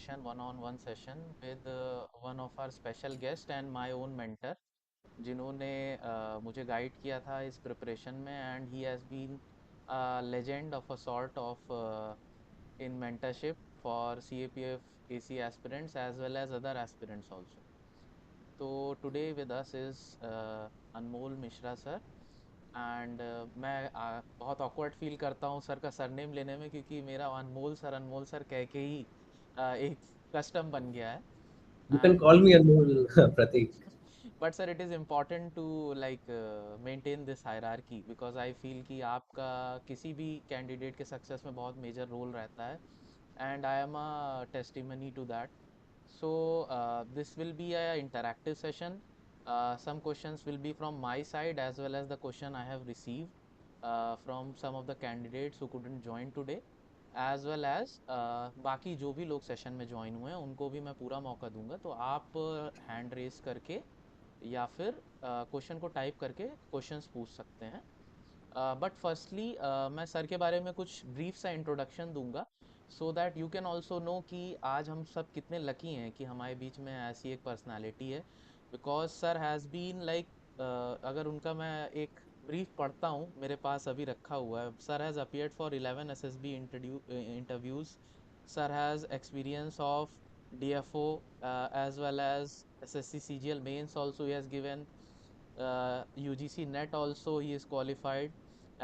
session, one-on-one session with one of our special guest and my own mentor, जिन्होंने मुझे guide किया था इस प्रिपरेशन में, and he has been legend of a sort of in mentorship for CAPF AC aspirants as well as other aspirants also. So today with us is Anmol Mishra sir. And मैं बहुत awkward feel करता हूँ sir का surname लेने में, क्योंकि मेरा अनमोल sir कह के ही एक कस्टम बन गया है. You can and call me Anmol, Pratik. But sir it is important to like maintain this hierarchy, because I feel कि आपका किसी भी कैंडिडेट के सक्सेस में बहुत मेजर रोल रहता है, and I am a testimony to that. So this will be a interactive session. Some questions will be from my side as well as the question I have received from some of the candidates who couldn't join today, as well as बाकी जो भी लोग session में join हुए हैं उनको भी मैं पूरा मौका दूंगा. तो आप हैंड रेस करके या फिर क्वेश्चन को टाइप करके क्वेश्चंस पूछ सकते हैं. बट फर्स्टली मैं सर के बारे में कुछ ब्रीफ सा इंट्रोडक्शन दूंगा, so that you can also know कि आज हम सब कितने लकी हैं कि हमारे बीच में ऐसी एक पर्सनालिटी है. Because sir has been like, अगर उनका मैं एक ब्रीफ पढ़ता हूँ, मेरे पास अभी रखा हुआ है. Sir has appeared for 11 SSB interviews. Sir has experience of DFO as well as SSC CGL mains also he has given. UGC NET also he is qualified,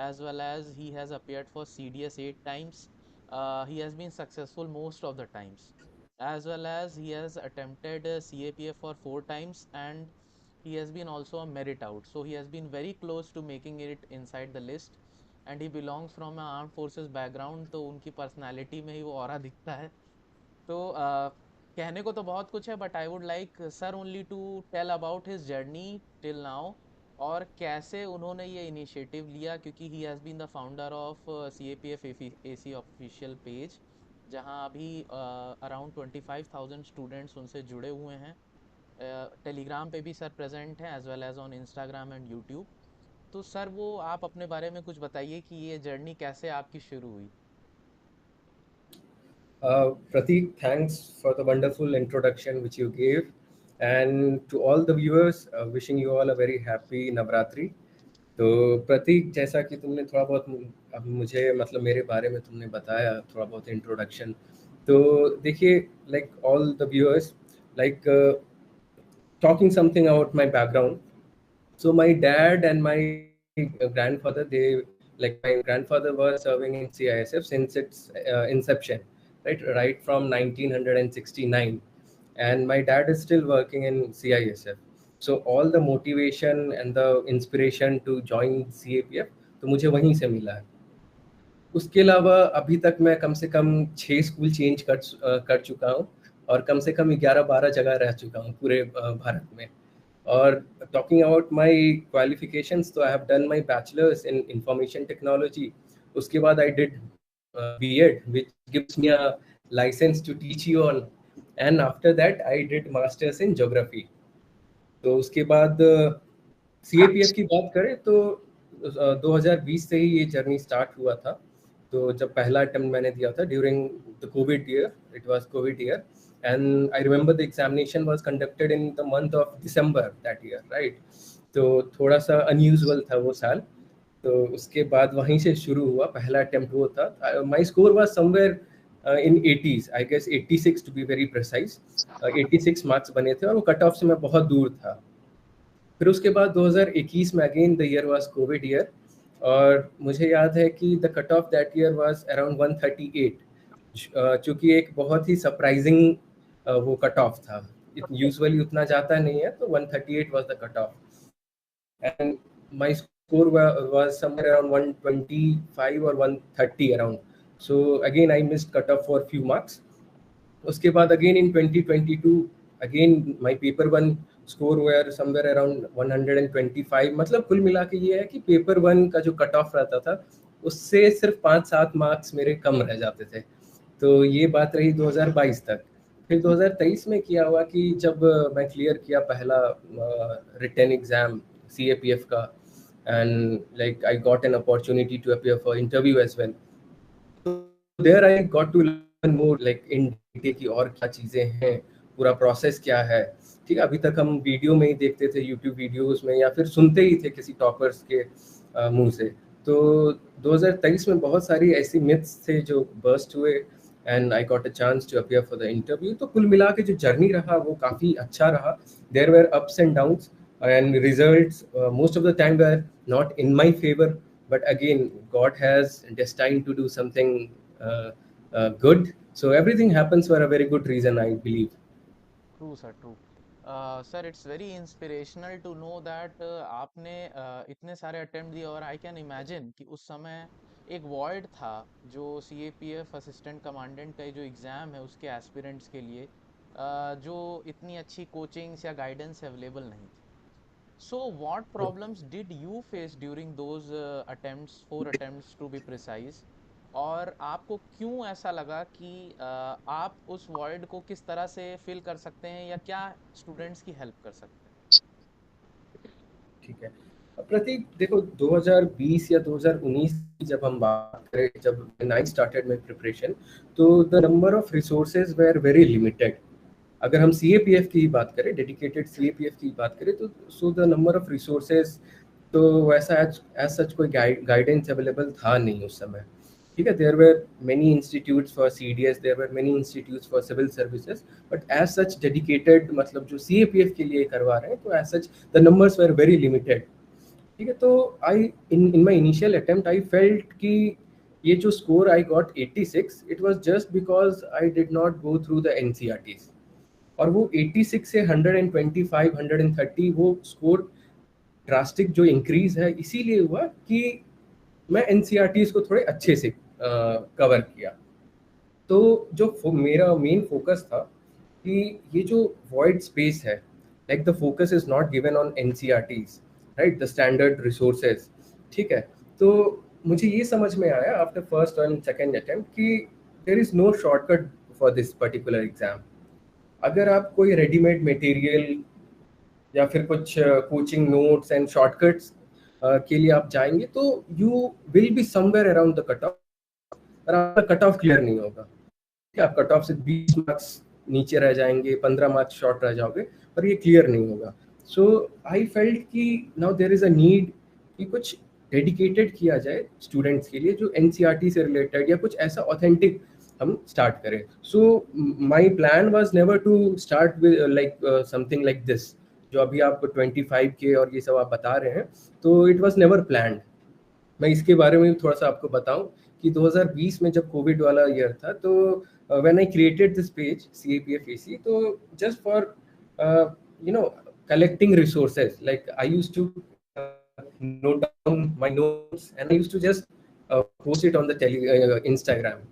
as well as he has appeared for CDS 8 times. He has been successful most of the times, as well as he has attempted CAPF for 4 times, and he has been also a merit out. So he has been very close to making it inside the list, and he belongs from an armed forces background, तो उनकी personality में ही वो aura दिखता है. तो कहने को तो बहुत कुछ है, but I would like sir only to tell about his journey till now, और कैसे उन्होंने ये इनिशिएटिव लिया, क्योंकि he has been the founder of CAPF AC official page, जहां अभी अराउंड 25,000 स्टूडेंट्स उनसे जुड़े हुए हैं. टेलीग्राम पे भी सर प्रेजेंट हैं as well as on Instagram and YouTube. तो सर वो आप अपने बारे में कुछ बताइए कि ये जर्नी कैसे आपकी शुरू हुई. Pratik, thanks for the wonderful introduction which you gave. And to all the viewers, wishing you all a very happy Navratri. तो प्रतीक, जैसा कि तुमने थोड़ा बहुत अब मुझे मतलब मेरे बारे में तुमने बताया थोड़ा बहुत इंट्रोडक्शन, तो देखिए, like all the viewers, like talking something about my background. So my dad and my grandfather, my grandfather was serving in CISF since its inception, right from 1969, and my dad is still working in CISF. So all the motivation and the inspiration to join CAPF तो मुझे वहीं से मिला है. उसके अलावा अभी तक मैं कम से कम 6 स्कूल चेंज कर चुका हूँ, और कम से कम 11-12 जगह रह चुका हूँ पूरे भारत में. और टॉकिंग अबाउट माय क्वालिफिकेशंस, तो I have done my bachelors in information technology. उसके बाद I did BEd which gives me a licence to teach you all, and after that I did masters in geography. तो उसके बाद CAPF की बात करें तो 2020 से ही ये जर्नी स्टार्ट हुआ था. तो जब पहला अटेम्प्ट मैंने दिया था during the Covid year, it was Covid year, and I remember the examination was conducted in the month of December that year, right. तो थोड़ा सा अनयूजुअल था वो साल. तो उसके बाद वहीं से शुरू हुआ, पहला अटेम्प्ट वो था. My score was somewhere in 80s, I guess 86 to be very precise. 86 marks बने थे और वो कट ऑफ से मैं बहुत दूर था. फिर उसके बाद 2021 में again the year was Covid year, और मुझे याद है कि the cut off that year was around 138, चूँकि एक बहुत ही सरप्राइजिंग वो कट ऑफ था. यूजुअली उतना जाता नहीं है, तो 138 was the cut off, and my score was somewhere around 125 और 130 around. So again I missed cut off for few marks. उसके बाद again in 2022 again my paper one score were somewhere around 125. मतलब कुल मिला के ये है कि पेपर वन का जो कट ऑफ रहता था उससे सिर्फ 5-7 मार्क्स मेरे कम रह जाते थे. तो ये बात रही 2022 तक. फिर 2023 में किया हुआ कि जब मैं क्लियर किया पहला रिटन एग्जाम CAPF का, and like I got an opportunity to appear for interview as well. So there I got to learn more like in NCERT की और क्या चीज़ें हैं, पूरा प्रोसेस क्या है। ठीक है, अभी तक हम वीडियो में ही देखते थे, यूट्यूब वीडियोस में, या फिर सुनते ही थे किसी टॉपर्स के मुंह से। तो 2023 में बहुत सारी ऐसी मिथ्स थे जो बर्स्ट हुए, and I got a chance to appear for the interview. तो कुल मिला के जो जर्नी रहा वो काफ़ी अच्छा रहा। There were ups and downs, and results most of the time were not in my favor, but again God has destined to do something uh, good, so everything happens for a very good reason, I believe. True sir, true. Sir, it's very inspirational to know that आपने इतने सारे attempt दिए, और आई can imagine कि उस समय एक void था जो सीएपीएफ असिस्टेंट कमांडेंट का जो एग्ज़ाम है उसके एस्पिरेंट्स के लिए, जो इतनी अच्छी कोचिंग्स या गाइडेंस अवेलेबल नहीं थी। So what problems did you face during those attempts, 4 attempts to be precise, और आपको क्यों ऐसा लगा कि आप उस वॉइड को किस तरह से फिल कर सकते हैं, या क्या स्टूडेंट्स की हेल्प कर सकते हैं? ठीक है, प्रतीक देखो, 2020 या 2019 की जब हम बात करें, जब आई स्टार्टेड माई प्रिपरेशन, तो the number of resources were very limited. अगर हम सीएपीएफ की बात करें, डेडिकेटेड सीएपीएफ की बात करें, तो so the number of resources, तो वैसा एज सच कोई गाइडेंस अवेलेबल था नहीं उस समय। ठीक है, there were many institutes for CDS, there were many institutes for civil services, but as such dedicated, मतलब जो सीएपीएफ के लिए करवा रहे हैं, तो as such the numbers were very limited. ठीक है, तो I in my initial attempt I felt कि ये जो score I got 86, it was just because I did not go through the NCERTs. और वो 86 से 125 130 वो स्कोर ड्रास्टिक जो इंक्रीज है इसीलिए हुआ कि मैं एनसीईआरटीज को थोड़े अच्छे से कवर किया। तो जो मेरा मेन फोकस था कि ये जो वॉइड स्पेस है, like the focus is not given on NCERTs, right, the standard resources. ठीक है, तो मुझे ये समझ में आया after first and second attempt कि there is no shortcut for this particular exam. अगर आप कोई रेडीमेड मटेरियल या फिर कुछ कोचिंग नोट्स एंड शॉर्टकट्स के लिए आप जाएंगे, तो you will be somewhere around the cut off, और आपका कट ऑफ क्लियर नहीं होगा। आप कट ऑफ से 20 मार्क्स नीचे रह जाएंगे, 15 मार्क्स शॉर्ट रह जाओगे, पर ये क्लियर नहीं होगा। सो आई फेल्ट कि now there is a need कि कुछ डेडिकेटेड किया जाए स्टूडेंट्स के लिए, जो एनसीईआरटी से रिलेटेड या कुछ ऐसा ऑथेंटिक हम स्टार्ट करें। So my plan was never to start with like something like this, जो अभी आप 25 के और ये सब आप बता रहे हैं, तो इट वाज नेवर प्लान्ड। मैं इसके बारे में भी थोड़ा सा आपको बताऊं कि 2020 में जब कोविड वाला ईयर था, तो when I created this page CAPF AC, तो just for you know collecting resources, like I used to note down my notes and I used to just post it on the Instagram,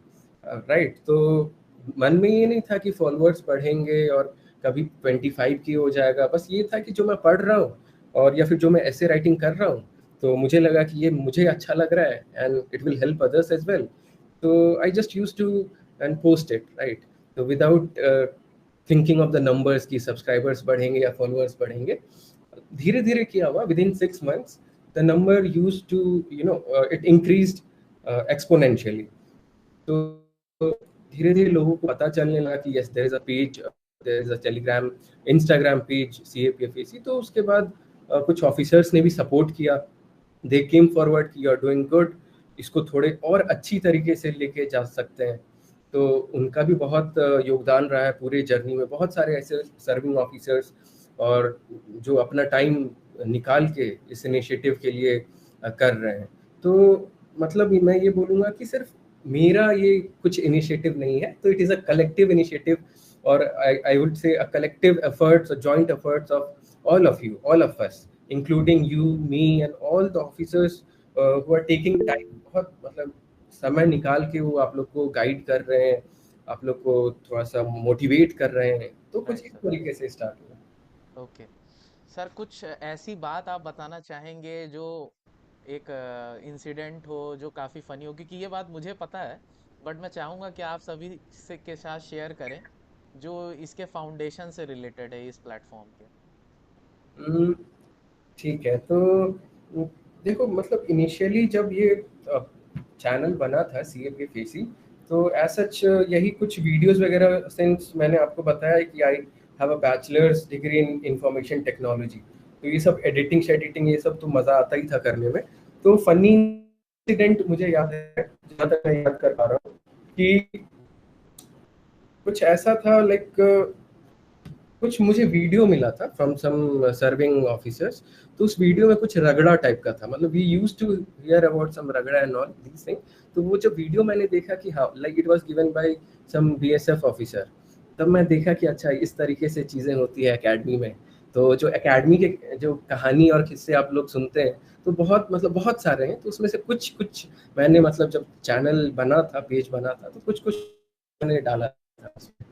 right? तो मन में ये नहीं था कि followers बढ़ेंगे और कभी 25 की हो जाएगा, बस ये था कि जो मैं पढ़ रहा हूँ और या फिर जो मैं ऐसे राइटिंग कर रहा हूँ, तो मुझे लगा कि ये मुझे अच्छा लग रहा है and it will help others as well. तो I just use to and post it, right. तो without thinking of the numbers की सब्सक्राइबर्स बढ़ेंगे या फॉलोअर्स बढ़ेंगे, धीरे धीरे किया हुआ, within 6 months the number use to it increased exponentially. तो धीरे धीरे लोगों को पता चलने लगा कि yes there is a page, there is a Telegram Instagram page CAPF AC. तो उसके बाद कुछ ऑफिसर्स ने भी सपोर्ट किया, दे केम फॉरवर्ड कि यू आर डूइंग गुड, इसको थोड़े और अच्छी तरीके से लेके जा सकते हैं। तो उनका भी बहुत योगदान रहा है पूरे जर्नी में। बहुत सारे ऐसे सर्विंग ऑफिसर्स और जो अपना टाइम निकाल के इस इनिशिएटिव के लिए कर रहे हैं। तो मतलब मैं ये बोलूँगा कि सिर्फ मेरा ये कुछ इनिशिएटिव नहीं है, तो it is a collective initiative, और I would say a collective efforts, joint efforts of all of you, all of us, including you, me, and all the officers who are taking time, बहुत मतलब समय निकाल के वो आप लोग को गाइड कर रहे हैं, आप लोग को थोड़ा सा मोटिवेट कर रहे हैं। तो कुछ राइट इस सर। तरीके से स्टार्ट हुआ। ओके सर, कुछ ऐसी बात आप बताना चाहेंगे जो एक इंसिडेंट हो जो काफ़ी फनी हो, क्योंकि ये बात मुझे पता है, बट मैं चाहूँगा कि आप सभी से के साथ शेयर करें जो इसके फाउंडेशन से रिलेटेड है, इस प्लेटफॉर्म के। हम्म, ठीक है, तो देखो मतलब इनिशियली जब ये चैनल बना था सीएपीएफएसी, तो एज सच यही कुछ वीडियोस वगैरह, सिंस मैंने आपको बताया कि I have a bachelors degree in information technology, तो ये सब एडिटिंग शेडिटिंग ये सब तो मज़ा आता ही था करने में। तो फनी इंसिडेंट मुझे याद है, जहाँ तक मैं याद कर पा रहा हूँ, कि कुछ ऐसा था लाइक कुछ मुझे वीडियो मिला था फ्रॉम सम सर्विंग ऑफिसर्स। तो उस वीडियो में कुछ रगड़ा टाइप का था, मतलब we used to hear about some रगड़ा एंड ऑल दीस थिंग। तो वो जब वीडियो मैंने देखा कि हाँ like it was given by some BSF officer, तब मैं देखा कि अच्छा इस तरीके से चीज़ें होती है एकेडमी में। तो जो एकेडमी के जो कहानी और किस्से आप लोग सुनते हैं, तो बहुत मतलब बहुत सारे हैं, तो उसमें से कुछ कुछ मैंने मतलब जब चैनल बना था, पेज बना था, तो कुछ कुछ मैंने डाला था उसमें।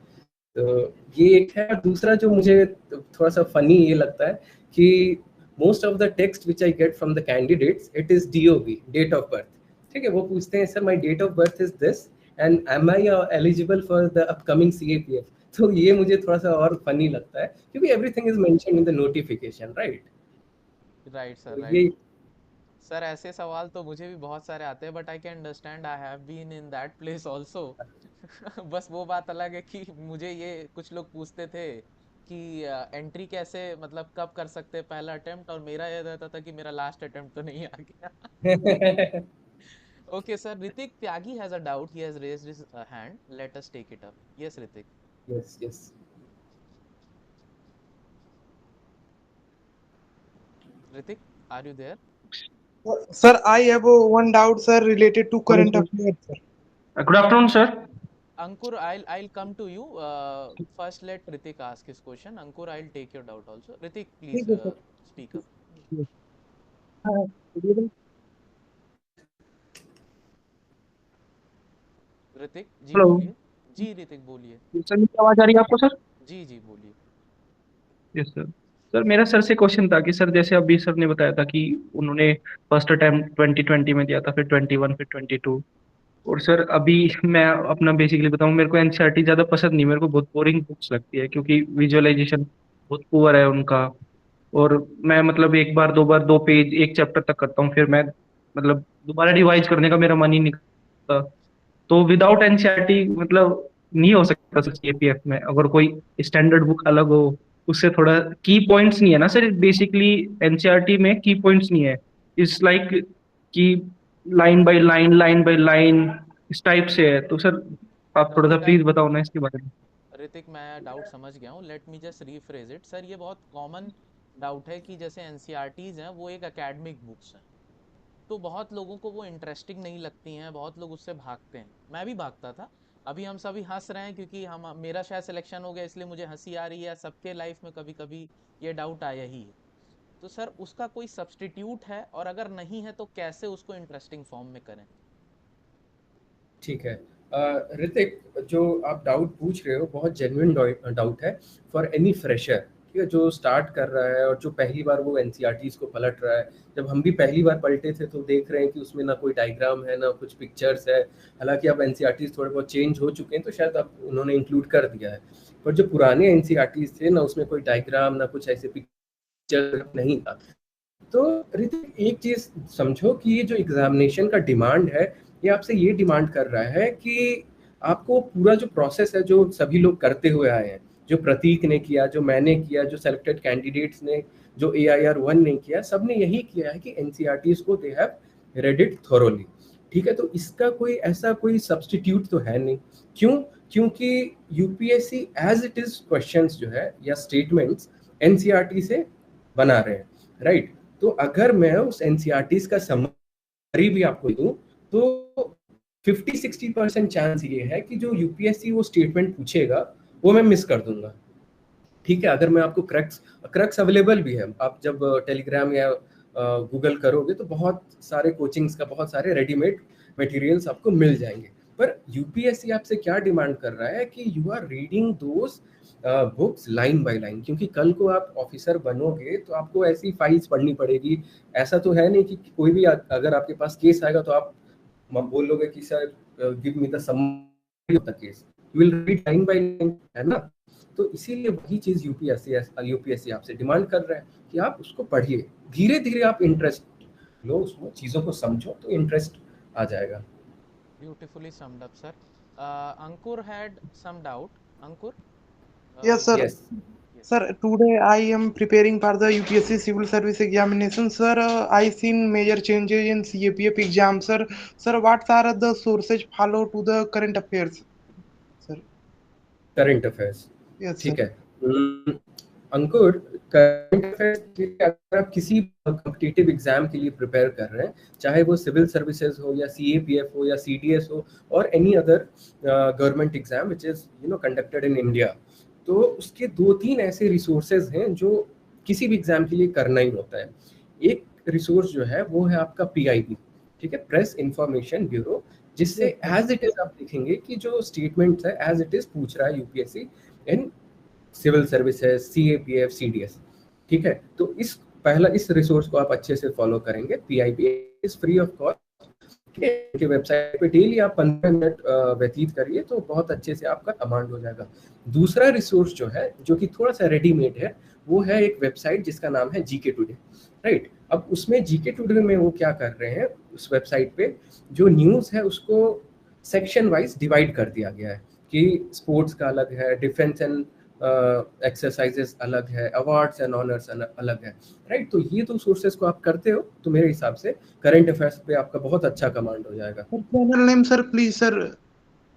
तो ये एक है। दूसरा जो मुझे थोड़ा सा फनी ये लगता है कि most of the text which I get from the candidates it is DOB, date of birth. ठीक है, वो पूछते हैं sir my date of birth is this and am I eligible for the upcoming CAPF. तो ये मुझे थोड़ा सा और फनी लगता है क्योंकि everything is mention in the notification, right? Right sir, तो राइट। ये सर ऐसे सवाल तो मुझे भी बहुत सारे आते हैं, but I can understand, I have been in that place also. बस वो बात अलग है कि मुझे ये कुछ लोग पूछते थे कि एंट्री कैसे, मतलब कब कर सकते हैं पहला अटेम्प्ट, और मेरा ये रहता था कि मेरा लास्ट अटेम्प्ट तो नहीं आ गया। Okay sir, Hrithik Tyagi has a doubt, he has raised his hand, let us take it up. Yes Hrithik. Yes yes. Hrithik, are you there? Sir, I have one doubt, sir, related to Hello, current sir. affairs, sir. Good afternoon, sir. Ankur, I'll come to you. First, let Ritik ask his question. Ankur, I'll take your doubt also. Ritik, please ठीक है सर। speak up. Good evening. Ritik ji hello बोलिए। जी ऋतिक बोलिए। Sir, मेरी आवाज आ रही है आपको सर? जी जी बोलिए। Yes sir. सर मेरा सर से क्वेश्चन था कि सर जैसे अभी सर ने बताया था कि उन्होंने फर्स्ट अटेम्प्ट 2020 में दिया था, फिर 21, फिर 22। और सर अभी मैं अपना बेसिकली बताऊं, मेरे को एनसीईआरटी ज़्यादा पसंद नहीं, मेरे को बहुत बोरिंग बुक्स लगती है क्योंकि विजुअलाइजेशन बहुत पुअर है उनका। और मैं मतलब एक बार दो बार 2 पेज एक चैप्टर तक करता हूँ, फिर मैं मतलब दोबारा रिवाइज करने का मेरा मन ही नहीं करता। तो विदाउट एनसीईआरटी मतलब नहीं हो सकता सर सीएपीएफ में, अगर कोई स्टैंडर्ड बुक अलग हो उससे थोड़ा की पॉइंट्स नहीं है ना सर, बेसिकली एनसीईआरटी में की पॉइंट्स नहीं है। इट्स लाइक कि लाइन बाय लाइन इस टाइप से है। तो सर आप थोड़ा सा ऋतिक प्लीज बताओ ना इसके बारे में। ऋतिक, मैं डाउट समझ गया हूँ, let me just rephrase it. Sir ये बहुत कॉमन डाउट है कि जैसे एनसीईआरटीज हैं वो एक एकेडमिक बुक्स हैं, तो बहुत लोगों को वो इंटरेस्टिंग नहीं लगती हैं, बहुत लोग उससे भागते हैं, मैं भी भागता था। अभी हम सभी हंस रहे हैं क्योंकि हम, मेरा शायद सिलेक्शन हो गया इसलिए मुझे हंसी आ रही है, सबके लाइफ में कभी कभी ये डाउट आया ही है। तो सर उसका कोई सब्स्टिट्यूट है, और अगर नहीं है तो कैसे उसको इंटरेस्टिंग फॉर्म में करें? ठीक है। ऋतिक, जो आप डाउट पूछ रहे हो बहुत जेन्युइन डाउट है फॉर एनी फ्रेशर, ठीक है, जो स्टार्ट कर रहा है और जो पहली बार वो एनसीईआरटीज को पलट रहा है। जब हम भी पहली बार पलटे थे तो देख रहे हैं कि उसमें ना कोई डायग्राम है ना कुछ पिक्चर्स है। हालांकि अब एनसीईआरटीज थोड़े बहुत चेंज हो चुके हैं तो शायद अब उन्होंने इंक्लूड कर दिया है, पर जो पुराने एनसीईआरटीज थे ना उसमें कोई डायग्राम ना कुछ ऐसे पिक्चर नहीं था। तो ऋतिक एक चीज समझो कि ये जो एग्जामिनेशन का डिमांड है, ये आपसे ये डिमांड कर रहा है कि आपको पूरा जो प्रोसेस है जो सभी लोग करते हुए आए हैं, जो प्रतीक ने किया, जो मैंने किया, जो सेलेक्टेड कैंडिडेट्स ने, जो AIR 1 ने किया, सबने यही किया है कि एनसीईआरटीज को दे हैव रेड इट थोरोली। ठीक है, तो इसका कोई ऐसा कोई सब्स्टिट्यूट तो है नहीं। क्यों? क्योंकि UPSC as it is questions जो है या स्टेटमेंट्स एनसीईआरटी से बना रहे हैं, राइट? तो अगर मैं उस एनसीईआरटीज का समरी भी आपको दूं तो 50-60% चांस ये है कि जो यूपीएससी वो स्टेटमेंट पूछेगा वो मैं मिस कर दूंगा। ठीक है, अगर मैं आपको क्रक्स क्रक्स अवेलेबल भी है, आप जब टेलीग्राम या गूगल करोगे तो बहुत सारे कोचिंग्स का बहुत सारे रेडीमेड मटेरियल्स आपको मिल जाएंगे। पर यूपीएससी आपसे क्या डिमांड कर रहा है कि you are reading those books line by line, क्योंकि कल को आप ऑफिसर बनोगे तो आपको ऐसी फाइल्स पढ़नी पड़ेगी। ऐसा तो है नहीं कि कोई भी अगर आपके पास केस आएगा तो आप बोलोगे कि sir give me the summary of the case, you will read line by line, है ना? तो इसीलिए वही चीज यूपीएससी आपसे डिमांड कर रहा है कि आप उसको पढ़िए, धीरे धीरे आप इंटरेस्ट लो उसमें, चीजों को समझो तो इंटरेस्ट आ जाएगा। Beautifully summed up sir. Ankur had some doubt. Ankur, Yes, you sir. can. Yes. Yes. Sir, today I am preparing for the UPSC Civil Service examination. Sir, I seen major changes in CAPF exam. Sir, what are the sources follow to the current affairs? Sir, current affairs, yes, sir. ठीक है। अंकुर, current affairs के लिए अगर आप किसी competitive exam के लिए prepare कर रहे हैं, चाहे वो सिविल सर्विसेज हो या सीएपीएफ हो या सीडीएस हो और any other government exam which is conducted in India, तो उसके 2-3 ऐसे रिसोर्सेज हैं जो किसी भी एग्जाम के लिए करना ही होता है। एक रिसोर्स जो है वो है आपका पीआईबी, ठीक है, प्रेस इंफॉर्मेशन ब्यूरो, जिससे Yes, sir. As it is आप देखेंगे कि जो स्टेटमेंट्स है एज इट इज पूछ रहा है UPSC in civil services, CAPF, CDS, ठीक है। तो इस रिसोर्स को आप अच्छे से फॉलो करेंगे। PIB is free of cost, ठीक है। वेबसाइट पे डेली आप 15 मिनट व्यतीत करिए तो बहुत अच्छे से आपका कमांड हो जाएगा। दूसरा रिसोर्स जो है, जो कि थोड़ा सा रेडीमेड है, वो है एक वेबसाइट जिसका नाम है जीके टुडे, राइट। अब उसमें जीके टुडे में वो क्या कर रहे हैं, उस वेबसाइट पे जो न्यूज़ है उसको सेक्शन वाइज डिवाइड कर दिया गया है कि स्पोर्ट्स का अलग है, डिफेंस एंड एक्सरसाइजेस अलग है, अवार्ड्स एंड ऑनर्स अलग है, राइट। तो ये 2 सोर्सेज को आप करते हो तो मेरे हिसाब से करंट अफेयर्स पे आपका बहुत अच्छा कमांड हो जाएगा। Sir, channel name, sir, please, sir.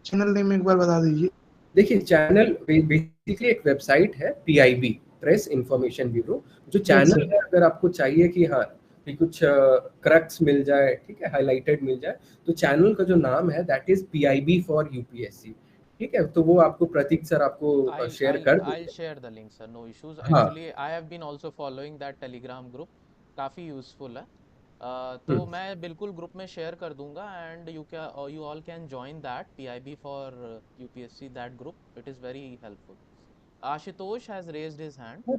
Channel name एक बार बता दीजिए। देखिए, चैनल बेसिकली एक वेबसाइट है, पीआईबी, प्रेस इंफॉर्मेशन ब्यूरो। जो Yes, चैनल sir. है, अगर आपको चाहिए कि हाँ कि कुछ क्रक्स मिल जाए, ठीक है, हाईलाइटेड मिल जाए, तो चैनल का जो नाम है that is PIB for UPSC, ठीक है। तो वो आपको प्रतीक सर आपको I'll शेयर I'll कर I'll देंगे। share the link, sir. No issues. हाँ। Actually, I have been also following that Telegram group. काफ़ी यूज़फुल है। तो हम्म। मैं बिल्कुल ग्रुप में शेयर कर दूंगा and you all can join that PIB for UPSC that group. It is very helpful. Ashutosh has raised his hand.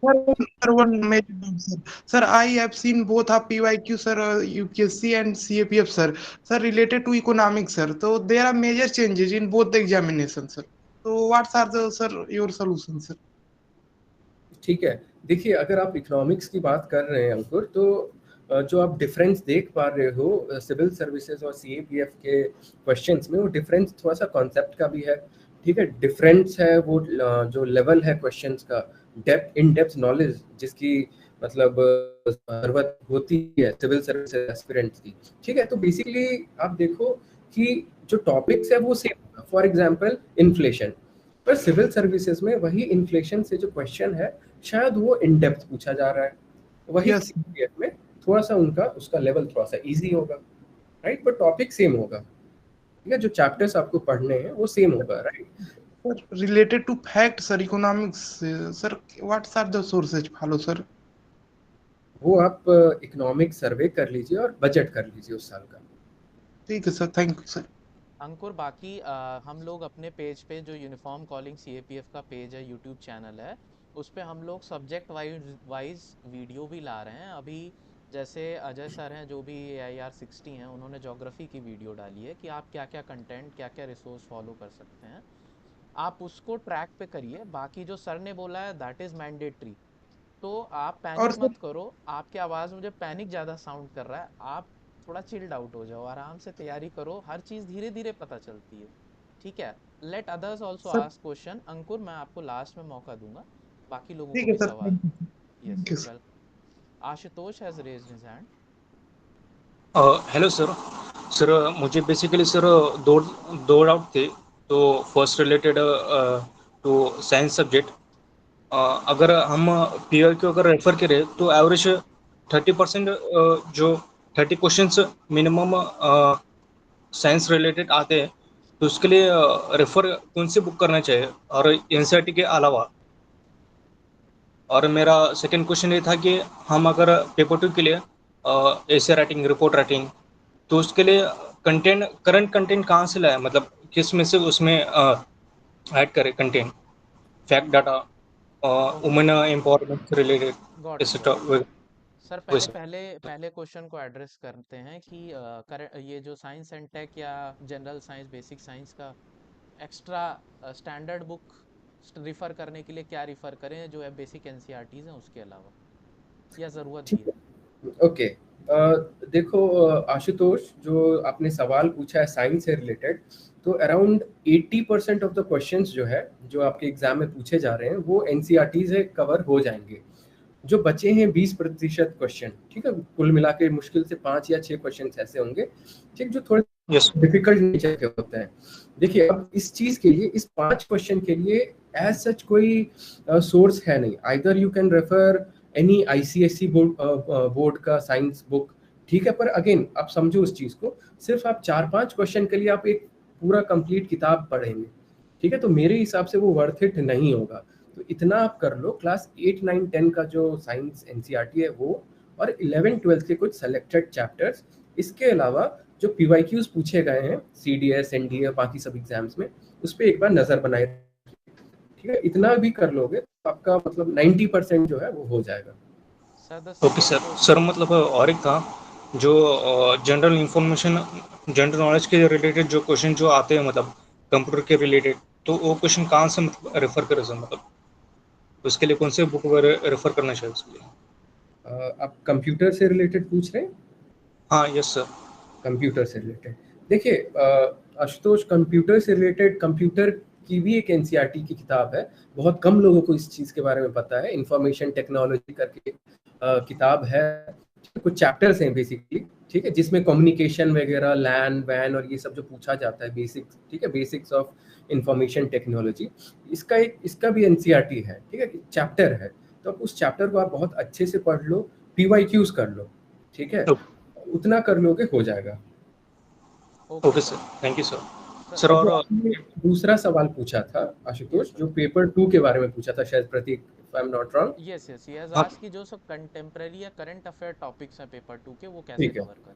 Sir, one major doubt, sir. Sir, I have seen both of PYQ, sir, UPSC and CAPF, sir. Sir, related to economics, sir. So there are major changes in both the examinations, sir. So what are the, sir, your solutions, sir? ठीक है। देखिए, अगर आप economics की बात कर रहे हैं अंकुर, तो जो आप डिफरेंस देख पा रहे हो सिविल सर्विसेज और सीएपीएफ के क्वेश्चंस में, वो डिफरेंस थोड़ा सा कॉन्सेप्ट का भी है, ठीक है। डिफरेंस है वो जो लेवल है क्वेश्चंस का, डेप्थ, इन डेप्थ नॉलेज जिसकी मतलब जरूरत होती है सिविल सर्विसेज एस्पिरेंट्स की, ठीक है। तो बेसिकली आप देखो कि जो टॉपिक्स है वो सेम होगा। फॉर एग्जांपल इन्फ्लेशन, पर सिविल सर्विसेज में वही इन्फ्लेशन से जो क्वेश्चन है शायद वो इन डेप्थ पूछा जा रहा है, वही Yes, सीपीएफ में थोड़ा सा उसका लेवल थोड़ा सा इजी होगा, राइट, बट टॉपिक सेम होगा, ठीक है। जो चैप्टर्स आपको पढ़ने हैं वो सेम होगा, right. sir, related to fact, sir, economics, sir, what are the sources follow, sir? वो आप इकोनॉमिक सर्वे कर लीजिए और बजट कर लीजिए उस साल का। ठीक है, sir, thank you, sir. अंकुर, बाकी हम लोग अपने पेज पे जो यूनिफॉर्म कॉलिंग सीएपीएफ का पेज है, यूट्यूब चैनल है, उस पे हम लोग सब्जेक्ट वाइज वीडियो भी ला रहे हैं अभी। जैसे अजय सर हैं जो भी AIR 60 हैं, उन्होंने ज्योग्राफी की वीडियो डाली है कि आप क्या क्या कंटेंट, क्या क्या रिसोर्स फॉलो कर सकते हैं। आप उसको ट्रैक पे करिए। बाकी जो सर ने बोला है दैट इज़ मैंडेटरी। तो आप और पैनिक sir, मत करो। आपकी आवाज़ मुझे पैनिक ज़्यादा साउंड कर रहा है। आप थोड़ा चिल्ड आउट हो जाओ, आराम से तैयारी करो। हर चीज़ धीरे धीरे पता चलती है, ठीक है। Let others also sir, ask question. Ankur, मैं आपको लास्ट में मौका दूंगा बाकी लोगों को ठीक है, भी sir, सवाल। thank you, sir. Yes, Thank you, sir. Well, Ashutosh has raised his hand. Hello sir. Sir मुझे बेसिकली सर दो दो डाउट थे। तो first related to science subject. अगर हम पीयर को अगर रेफर करें तो एवरेज 30% जो 30 क्वेश्चंस मिनिमम साइंस रिलेटेड आते हैं, तो उसके लिए रेफर कौन सी बुक करना चाहिए और एनसीईआरटी के अलावा। और मेरा सेकंड क्वेश्चन ये था कि हम अगर पेपर 2 के लिए एसे राइटिंग, रिपोर्ट राइटिंग, तो उसके लिए कंटेंट, करंट कंटेंट कहाँ से लाए, मतलब किस में से उसमें ऐड करें content, fact data, okay, women empowerment से related got it, et cetera got it. Sir, पहले वैसे। पहले पहले क्वेश्चन को एड्रेस करते हैं कि ये जो साइंस एंड टेक या जनरल साइंस, बेसिक साइंस का एक्स्ट्रा स्टैंडर्ड बुक रिफ़र करने के लिए क्या रिफ़र करें जो है बेसिक एनसीईआरटीज़ हैं उसके अलावा, या ज़रूरत भी ठीक है? है, ओके। देखो आशुतोष, जो आपने सवाल पूछा है साइंस से रिलेटेड, तो अराउंड 80% ऑफ द क्वेश्चंस जो है जो आपके एग्जाम में पूछे जा रहे हैं वो एनसीईआरटी से कवर हो जाएंगे। जो बचे हैं 20% क्वेश्चन, ठीक है, कुल मिला के मुश्किल से 5 या 6 क्वेश्चन ऐसे होंगे, ठीक, जो थोड़े यस डिफिकल्ट नेचर के होते हैं। देखिए, अब इस चीज के लिए, इस 5 क्वेश्चन के लिए एज सच कोई सोर्स है नहीं। Either you can refer any ICSE board का साइंस बुक, ठीक है, पर अगेन आप समझो उस चीज को, सिर्फ आप 4-5 क्वेश्चन के लिए आप एक पूरा कंप्लीट किताब पढ़ेंगे, ठीक है, तो मेरे हिसाब से वो वर्थ इट नहीं होगा। तो इतना आप कर लो, क्लास 8, 9, 10 का जो साइंस एनसीईआरटी है वो, और 11, 12 के कुछ सेलेक्टेड चैप्टर्स। इसके अलावा जो पीवाईक्यूज पूछे गए हैं सीडीएस, एनडीए, बाकी सब एग्जाम्स में, उस पर एक बार नजर बनाए, ठीक है, इतना भी कर लोगे तो आपका मतलब 90% जो है वो हो जाएगा। Sir the okay sir. Second sir मतलब और एक था, जो जनरल इंफॉर्मेशन, जनरल नॉलेज के रिलेटेड जो क्वेश्चन जो आते हैं मतलब कंप्यूटर के रिलेटेड, तो वो क्वेश्चन कहाँ से मतलब रेफर करें सर, मतलब उसके लिए कौन से बुक रेफर करना चाहिए उसके लिए? आप कंप्यूटर से रिलेटेड पूछ रहे हैं? हाँ यस सर। कंप्यूटर से रिलेटेड, देखिए आशुतोष, कंप्यूटर से रिलेटेड, कंप्यूटर की भी एक एनसीईआरटी की किताब है। बहुत कम लोगों को इस चीज़ के बारे में पता है। इंफॉर्मेशन टेक्नोलॉजी करके किताब है, कुछ चैप्टर्स हैं बेसिकली, ठीक है, जिसमें कम्युनिकेशन वगैरह, लैन वैन और ये सब जो पूछा जाता है बेसिक्स, ठीक है, बेसिक्स ऑफ इंफॉर्मेशन टेक्नोलॉजी, इसका भी एनसीईआरटी है, ठीक है, चैप्टर है। तो आप उस चैप्टर को आप बहुत अच्छे से पढ़ लो, पीवाईक्यूज कर लो, ठीक है, उतना कर लोगे हो जाएगा। Okay sir, thank you sir. Sir जो और आपने दूसरा सवाल पूछा था आशुतोष, जो पेपर 2 के बारे में पूछा था शायद Prateek, if I am not wrong. Yes yes yes हाँ आज की जो सब कंटेम्प्रेरी या करंट अफेयर टॉपिक्स हैं पेपर 2 के, वो कैसे ठीक है, कवर करें?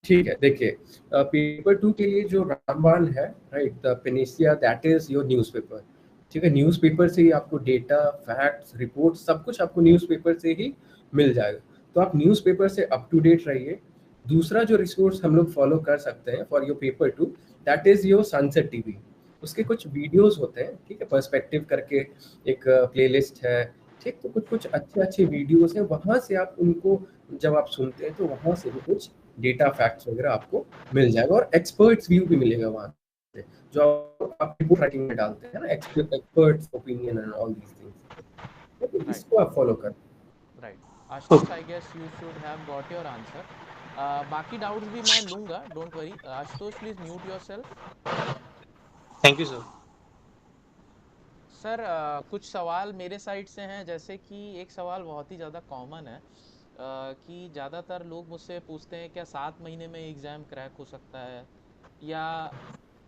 ठीक है, देखिए पेपर 2 के लिए जो रामबाण है, right, the panacea, that is your newspaper, ठीक है, न्यूज़पेपर से ही आपको डेटा, फैक्ट्स, रिपोर्ट, सब कुछ आपको न्यूज़पेपर से ही मिल जाएगा। तो आप न्यूज़पेपर से अप टू डेट रहिए। दूसरा जो रिसोर्स हम लोग फॉलो कर सकते हैं for your paper 2, that is your sunset TV. उसके कुछ वीडियोस होते हैं, ठीक है, पर्सपेक्टिव करके एक प्लेलिस्ट है, ठीक, तो कुछ कुछ अच्छे अच्छे वीडियोस हैं, वहाँ से आप उनको जब आप सुनते हैं तो वहाँ से भी कुछ डेटा, फैक्ट्स वगैरह आपको मिल जाएगा, और एक्सपर्ट्स व्यू भी मिलेगा वहाँ से, जो आप रिपोर्ट राइटिंग में डालते हैं ना, experts opinion and all these things, तो इसको आप फॉलो करें। Right Ashutosh, I guess you should have got your answer. बाकी डाउट्स भी मैं लूंगा, don't worry. Ashutosh, please mute yourself. Thank you sir. Sir कुछ सवाल मेरे साइड से हैं, जैसे कि एक सवाल बहुत ही ज़्यादा कॉमन है, कि ज़्यादातर लोग मुझसे पूछते हैं क्या 7 महीने में एग्ज़ाम क्रैक हो सकता है, या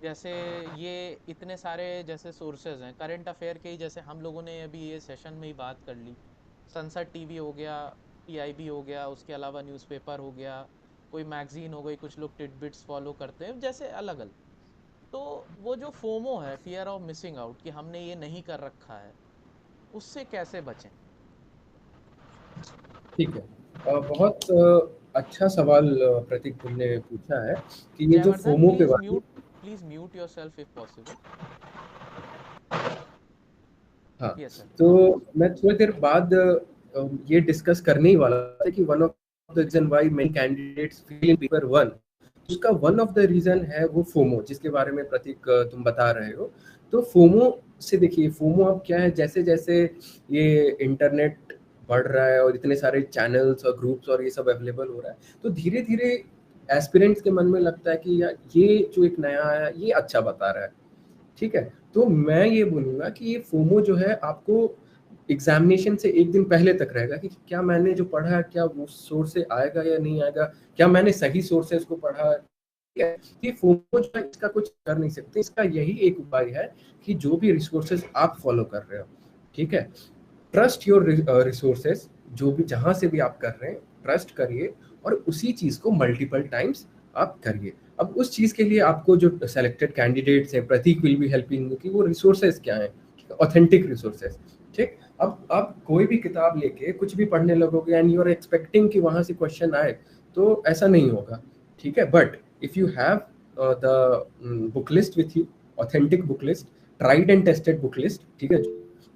जैसे ये इतने सारे जैसे सोर्सेज हैं करंट अफेयर के ही, जैसे हम लोगों ने अभी ये सेशन में ही बात कर ली, सनसेट टीवी हो गया, पीआईबी हो गया, उसके अलावा न्यूज़पेपर हो गया, कोई मैगजीन हो गई, कुछ लोग टिडबिट्स फॉलो करते हैं, जैसे अलग अलग। तो वो जो फोमो है, फियर ऑफ मिसिंग आउट, कि हमने ये नहीं कर रखा है, उससे कैसे बचें? ठीक है, बहुत अच्छा सवाल प्रतीक तुमने पूछा है कि ये जो जयवर्धन, फोमो के बारे में। Please mute yourself if possible. हाँ, यस सर। तो मैं थोड़ी देर बाद ये डिस्कस करने ही वाला था कि one of the reason why many candidates fail in paper 1, उसका वन ऑफ द रीजन है वो फोमो, जिसके बारे में प्रतीक तुम बता रहे हो। तो फोमो से देखिए, फोमो अब क्या है, जैसे जैसे ये इंटरनेट बढ़ रहा है और इतने सारे चैनल्स और ग्रुप्स और ये सब अवेलेबल हो रहा है, तो धीरे धीरे एस्पिरेंट्स के मन में लगता है कि यार ये जो एक नया है ये अच्छा बता रहा है, ठीक है। तो मैं ये बोलूँगा कि ये फोमो जो है आपको एग्जामिनेशन से एक दिन पहले तक रहेगा कि क्या मैंने जो पढ़ा है क्या वो सोर्स से आएगा या नहीं आएगा, क्या मैंने सही सोर्सेज को पढ़ा है, ठीक है। ये फोमो जो है इसका कुछ कर नहीं सकते, इसका यही एक उपाय है कि जो भी रिसोर्सेज आप फॉलो कर रहे हो, ठीक है, ट्रस्ट योर रिसोर्सेज, जो भी जहाँ से भी आप कर रहे हैं ट्रस्ट करिए, और उसी चीज़ को मल्टीपल टाइम्स आप करिए। अब उस चीज़ के लिए आपको जो सेलेक्टेड कैंडिडेट्स हैं, प्रतीक विल बी हेल्पिंग कि वो रिसोर्सेज क्या हैं, ऑथेंटिक रिसोर्सेज, ठीक। अब आप कोई भी किताब लेके कुछ भी पढ़ने लगोगे एंड यू आर एक्सपेक्टिंग कि वहाँ से क्वेश्चन आए, तो ऐसा नहीं होगा, ठीक है। But if you have the book list with you, authentic book list, tried and tested book list, ठीक है,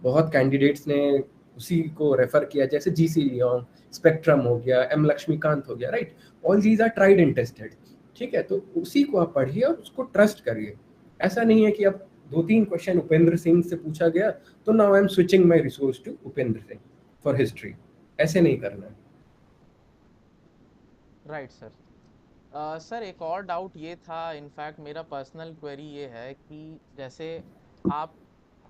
बहुत कैंडिडेट्स ने उसी को रेफर किया, जैसे जीसी लियोन, स्पेक्ट्रम हो गया, एम लक्ष्मीकांत हो गया, right, all these are tried and tested. ठीक है, तो उसी को आप पढ़िए और उसको ट्रस्ट करिए। ऐसा नहीं है कि अब 2-3 क्वेश्चन उपेंद्र सिंह से पूछा गया तो now I am switching my resource to Upendra Singh for history, ऐसे नहीं करना है। Right sir. सर एक और डाउट ये था, इनफैक्ट मेरा पर्सनल क्वेरी ये है कि जैसे आप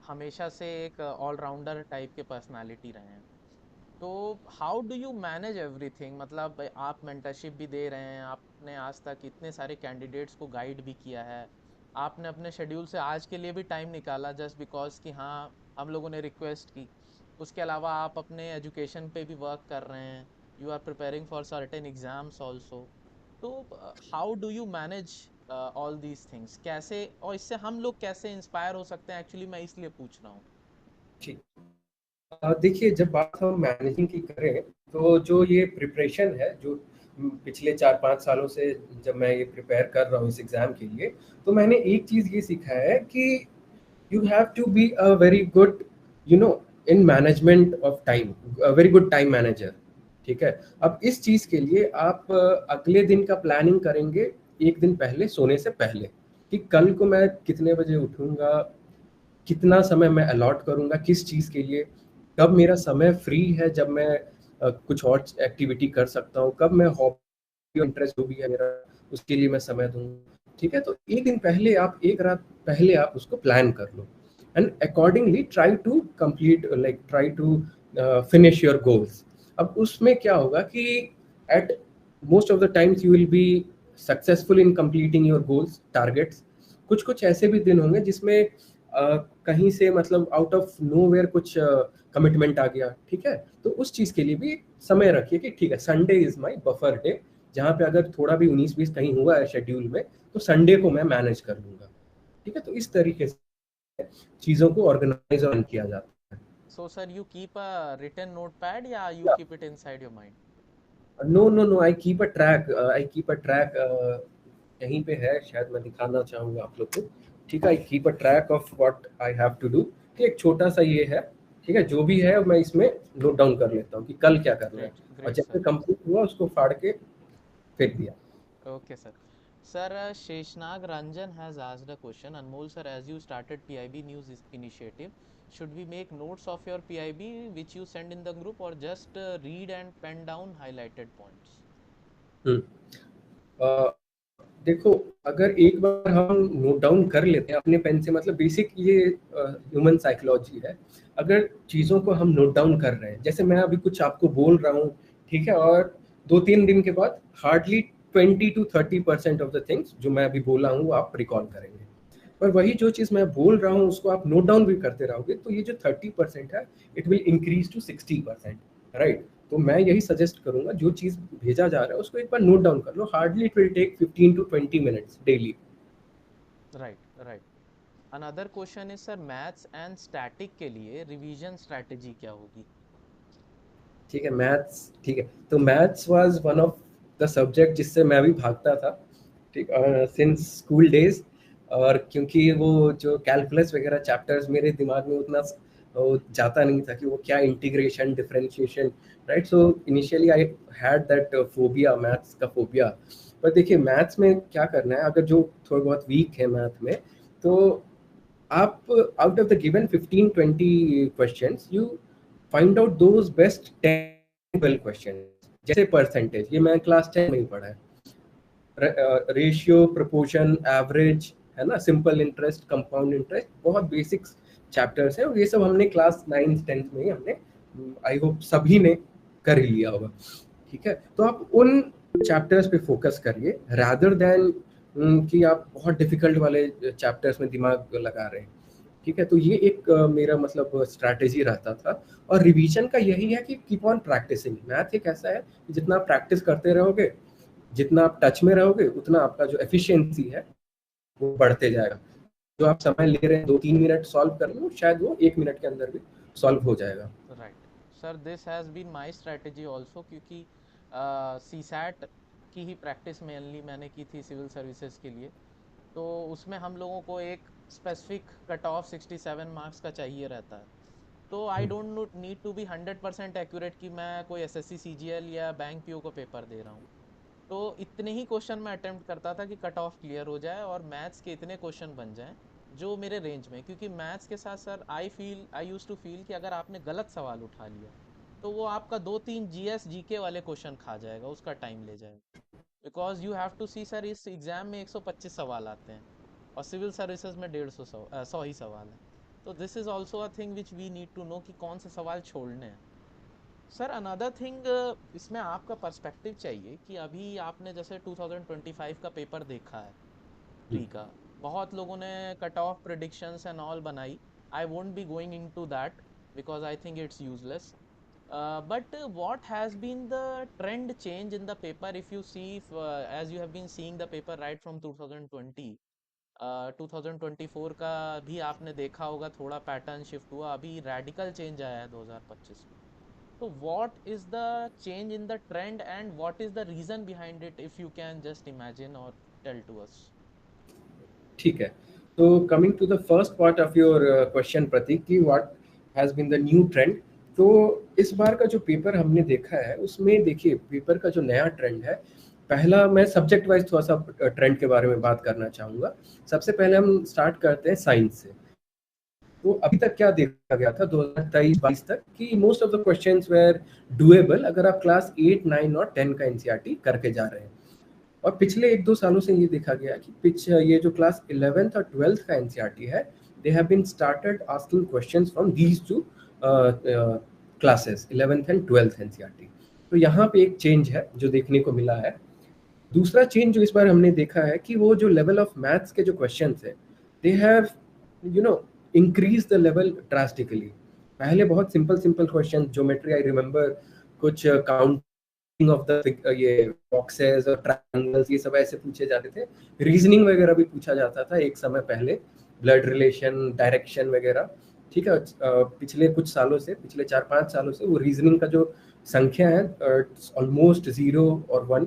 हमेशा से एक ऑलराउंडर टाइप के पर्सनालिटी रहे हैं, तो how do you manage everything? मतलब आप मेंटरशिप भी दे रहे हैं, आपने आज तक इतने सारे कैंडिडेट्स को गाइड भी किया है, आपने अपने शेड्यूल से आज के लिए भी टाइम निकाला जस्ट बिकॉज कि हाँ हम लोगों ने रिक्वेस्ट की। उसके अलावा आप अपने एजुकेशन पे भी वर्क कर रहे हैं, you are preparing for certain exams also. तो how do you manage all these things? कैसे, और इससे हम लोग कैसे इंस्पायर हो सकते हैं? एक्चुअली मैं इसलिए पूछ रहा हूँ। ठीक, देखिए जब बात हम मैनेजिंग की करें तो जो ये प्रिपरेशन है, जो पिछले 4-5 सालों से जब मैं ये प्रिपेयर कर रहा हूँ इस एग्जाम के लिए, तो मैंने एक चीज ये सीखा है कि you have to be a very good, you know, in management of time, very good time manager. ठीक है, अब इस चीज के लिए आप अगले दिन का प्लानिंग करेंगे एक दिन पहले, सोने से पहले, कि कल को मैं कितने बजे उठूंगा, कितना समय मैं अलॉट करूंगा किस चीज के लिए, कब मेरा समय फ्री है, जब मैं कुछ और एक्टिविटी कर सकता हूँ, कब मैं हॉबी इंटरेस्ट जो भी है मेरा उसके लिए मैं समय दूंगा। ठीक है, तो एक दिन पहले आप, एक रात पहले आप उसको प्लान कर लो and accordingly try to complete, like try to finish your goals. अब उसमें क्या होगा कि at most of the times you will be successful in completing your goals targets. कुछ कुछ ऐसे भी दिन होंगे जिसमें कहीं से मतलब आउट ऑफ नोवेयर कुछ कमिटमेंट आ गया। ठीक है, तो उस चीज के लिए भी समय रखिए कि ठीक है, Sunday is my buffer day, जहाँ पे अगर थोड़ा भी 19-20 कहीं हुआ है शेड्यूल में तो संडे को मैं मैनेज कर लूंगा। ठीक है, तो इस तरीके से चीजों को ऑर्गेनाइज और किया जाता so sir you keep a written note pad या यू है। Keep it inside your mind? No no no, I keep a track, I keep a track, यहीं पे है, शायद मैं दिखाना चाहूंगा आप लोग को। ठीक है, I keep a track of what I have to do. ठीक, एक छोटा सा ये है। ठीक है, जो भी है मैं इसमें नोट डाउन कर लेता हूँ कि कल क्या करना है, ग्रेट और ग्रेट जैसे सर। कंप्लीट हुआ उसको फाड़ के फेंक दिया। Okay, sir. Sir, Sheshnag Ranjan has asked a question. Anmol sir, as you started PIB News initiative, should we make notes of your PIB which you send in the group, or just read and pen down highlighted points? हम्म, अ, देखो, अगर एक बार हम note down कर लेते हैं अपने pen से, मतलब बेसिक ये ह्यूमन साइकोलॉजी है। अगर चीज़ों को हम नोट डाउन कर रहे हैं, जैसे मैं अभी कुछ आपको बोल रहा हूँ, ठीक है, और 2-3 दिन के बाद हार्डली 20-30% ऑफ द थिंग्स जो मैं अभी बोला हूँ वो आप रिकॉल करेंगे। पर वही जो चीज़ मैं बोल रहा हूँ उसको आप नोट डाउन भी करते रहोगे तो ये जो 30% है it will increase to 60%, right. तो मैं यही सजेस्ट करूंगा, जो चीज़ भेजा जा रहा है उसको एक बार नोट डाउन कर लो। Hardly it will take 15-20 minutes daily. Right, right. Another question is sir, maths and static के लिए revision strategy क्या होगी? ठीक है, मैथ्स, ठीक है, तो maths was one of the subject जिससे मैं भी भागता था, ठीक, सिंस स्कूल डेज। और क्योंकि वो जो कैलकुलस वगैरह चैप्टर्स मेरे दिमाग में उतना वो जाता नहीं था कि वो क्या integration, differentiation, right. So initially I had that phobia, maths का फोबिया। पर देखिए मैथ्स में क्या करना है, अगर जो थोड़ा बहुत वीक है मैथ में, तो आप out of the given 15-20 questions you find out those best 10-12 question. जैसे परसेंटेज, ये मैं क्लास 10 में ही पढ़ा है, रेशियो, प्रोपोर्शन, एवरेज, है ना, सिंपल इंटरेस्ट, कंपाउंड इंटरेस्ट, बहुत बेसिक्स चैप्टर्स हैं, और ये सब हमने क्लास 9th-10th में ही हमने, आई होप सभी ने कर ही लिया होगा। ठीक है, तो आप उन चैप्टर्स पे फोकस करिए रादर देन कि आप बहुत डिफिकल्ट वाले चैप्टर्स में दिमाग लगा रहे हैं। ठीक है, तो ये एक मेरा मतलब स्ट्रैटेजी रहता था। और रिवीजन का यही है कि कीप ऑन प्रैक्टिसिंग। मैथ एक ऐसा है कि जितना आप प्रैक्टिस करते रहोगे, जितना आप टच में रहोगे, उतना आपका जो एफिशिएंसी है वो बढ़ते जाएगा। जो आप समय ले रहे हैं 2-3 मिनट सॉल्व करने में, शायद वो 1 मिनट के अंदर भी सॉल्व हो जाएगा। Right sir, this has been my strategy also, क्योंकि सी सैट की ही प्रैक्टिस मेनली मैंने की थी सिविल सर्विसेज के लिए। तो उसमें हम लोगों को एक स्पेसिफिक कट ऑफ 67 मार्क्स का चाहिए रहता है। तो I don't need to be 100% accurate कि मैं कोई एसएससी सीजीएल या बैंक पीओ को पेपर दे रहा हूँ। तो इतने ही क्वेश्चन मैं अटेम्प्ट करता था कि कट ऑफ क्लियर हो जाए और मैथ्स के इतने क्वेश्चन बन जाएं जो मेरे रेंज में, क्योंकि मैथ्स के साथ sir I use to feel कि अगर आपने गलत सवाल उठा लिया तो वो आपका 2-3 जीएस जीके वाले क्वेश्चन खा जाएगा, उसका टाइम ले जाएगा। Because you have to see sir, इस एग्ज़ाम में 125 सवाल आते हैं और सिविल सर्विसेज में 100 ही सवाल है। तो this is also a thing which we need to know कि कौन से सवाल छोड़ने हैं। सर अनदर थिंग, इसमें आपका पर्सपेक्टिव चाहिए कि अभी आपने जैसे 2025 का पेपर देखा है प्री का, बहुत लोगों ने cut off predictions and all बनाई। I won't be going into that because I think it's useless, but what has been the trend change in the paper? If you see, as you have been seeing the paper right from 2020, 2024 का भी आपने देखा होगा, थोड़ा pattern shift हुआ, अभी radical change आया है 2025 में। तो what is the change in the trend and what is the reason behind it, if you can just imagine or tell to us? ठीक है, तो coming to the first part of your question Prateek कि what has been the new trend, तो इस बार का जो paper हमने देखा है उसमें देखिए पेपर का जो नया ट्रेंड है, पहला मैं सब्जेक्ट वाइज थोड़ा सा ट्रेंड के बारे में बात करना चाहूँगा। सबसे पहले हम स्टार्ट करते हैं साइंस से। तो अभी तक क्या देखा गया था 2023-22 तक कि most of the questions were doable अगर आप क्लास 8, 9 और 10 का एनसीईआरटी करके जा रहे हैं। और पिछले 1-2 सालों से ये देखा गया कि ये जो क्लास 11th और 12th का एनसीईआरटी है, they have been started asking questions from these two classes 11th and 12th NCERT. तो यहाँ पे एक चेंज है जो देखने को मिला है। दूसरा चेंज जो इस बार हमने देखा है कि वो जो लेवल ऑफ मैथ्स के जो क्वेश्चंस है, they have increase the level drastically. पहले बहुत simple question, geometry, I remember कुछ काउंटिंग ऑफ द ये बॉक्सेस और ट्रायंगल्स, ये सब ऐसे पूछे जाते थे। रीजनिंग वगैरह भी पूछा जाता था एक समय पहले, ब्लड रिलेशन, डायरेक्शन वगैरह। ठीक है, पिछले कुछ सालों से, पिछले 4-5 सालों से वो रीजनिंग का जो संख्या है ऑलमोस्ट 0 और 1,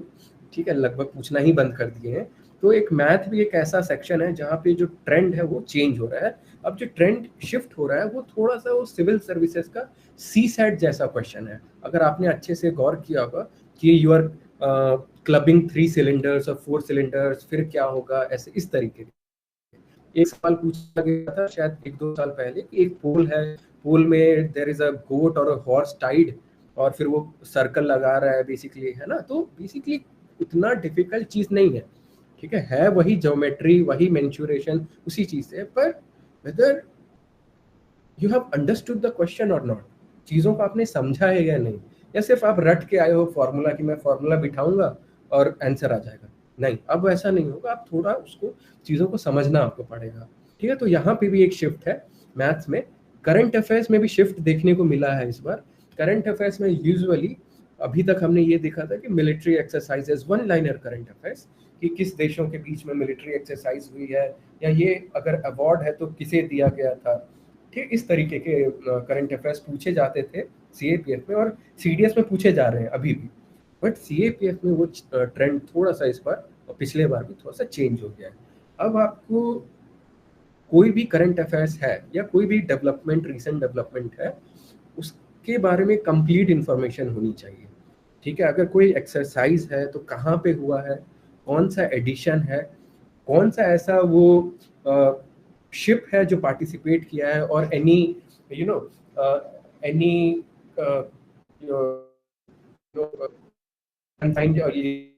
ठीक है, लगभग पूछना ही बंद कर दिए हैं। तो एक मैथ भी एक ऐसा सेक्शन है जहाँ पे जो ट्रेंड है वो चेंज हो रहा है। अब जो ट्रेंड शिफ्ट हो रहा है वो थोड़ा सा वो सिविल सर्विसेज का सीसैट जैसा क्वेश्चन है। अगर आपने अच्छे से गौर किया होगा कि यू आर क्लबिंग 3 सिलेंडर्स और 4 सिलेंडर्स, फिर क्या होगा, ऐसे इस तरीके के एक सवाल पूछा गया था शायद 1-2 साल पहले। एक पोल है, पोल में देयर इज अ गोट और अ हॉर्स टाइड और फिर वो सर्कल लगा रहा है बेसिकली, है ना। तो बेसिकली इतना डिफिकल्ट चीज नहीं है, ठीक है वही ज्योमेट्री, वही मेंसुरेशन, उसी चीज से, पर whether you have understood the question और नॉट, चीजों को आपने समझा है या नहीं, या सिर्फ आप रट के आए हो फॉर्मूला कि मैं फॉर्मूला बिठाऊंगा और आंसर आ जाएगा। नहीं, अब ऐसा नहीं होगा, आप थोड़ा उसको चीजों को समझना आपको पड़ेगा। ठीक है, तो यहाँ पे भी एक शिफ्ट है मैथ्स में। करंट अफेयर्स में भी शिफ्ट देखने को मिला है इस बार। करंट अफेयर्स में यूजुअली अभी तक हमने ये देखा था कि military exercises, 1 liner current affairs, कि किस देशों के बीच में मिलिट्री एक्सरसाइज हुई है, या ये अगर अवार्ड है तो किसे दिया गया था। ठीक, इस तरीके के करंट अफेयर्स पूछे जाते थे सीएपीएफ में, और सीडीएस में पूछे जा रहे हैं अभी भी। बट सीएपीएफ में वो ट्रेंड थोड़ा सा इस बार और पिछले बार भी थोड़ा सा चेंज हो गया है। अब आपको कोई भी करंट अफेयर्स है या कोई भी डेवलपमेंट, रिसेंट डेवलपमेंट है, उसके बारे में कंप्लीट इंफॉर्मेशन होनी चाहिए। ठीक है, अगर कोई एक्सरसाइज है तो कहाँ पे हुआ है, कौन सा एडिशन है, कौन सा ऐसा वो शिप है जो पार्टिसिपेट किया है, और एनी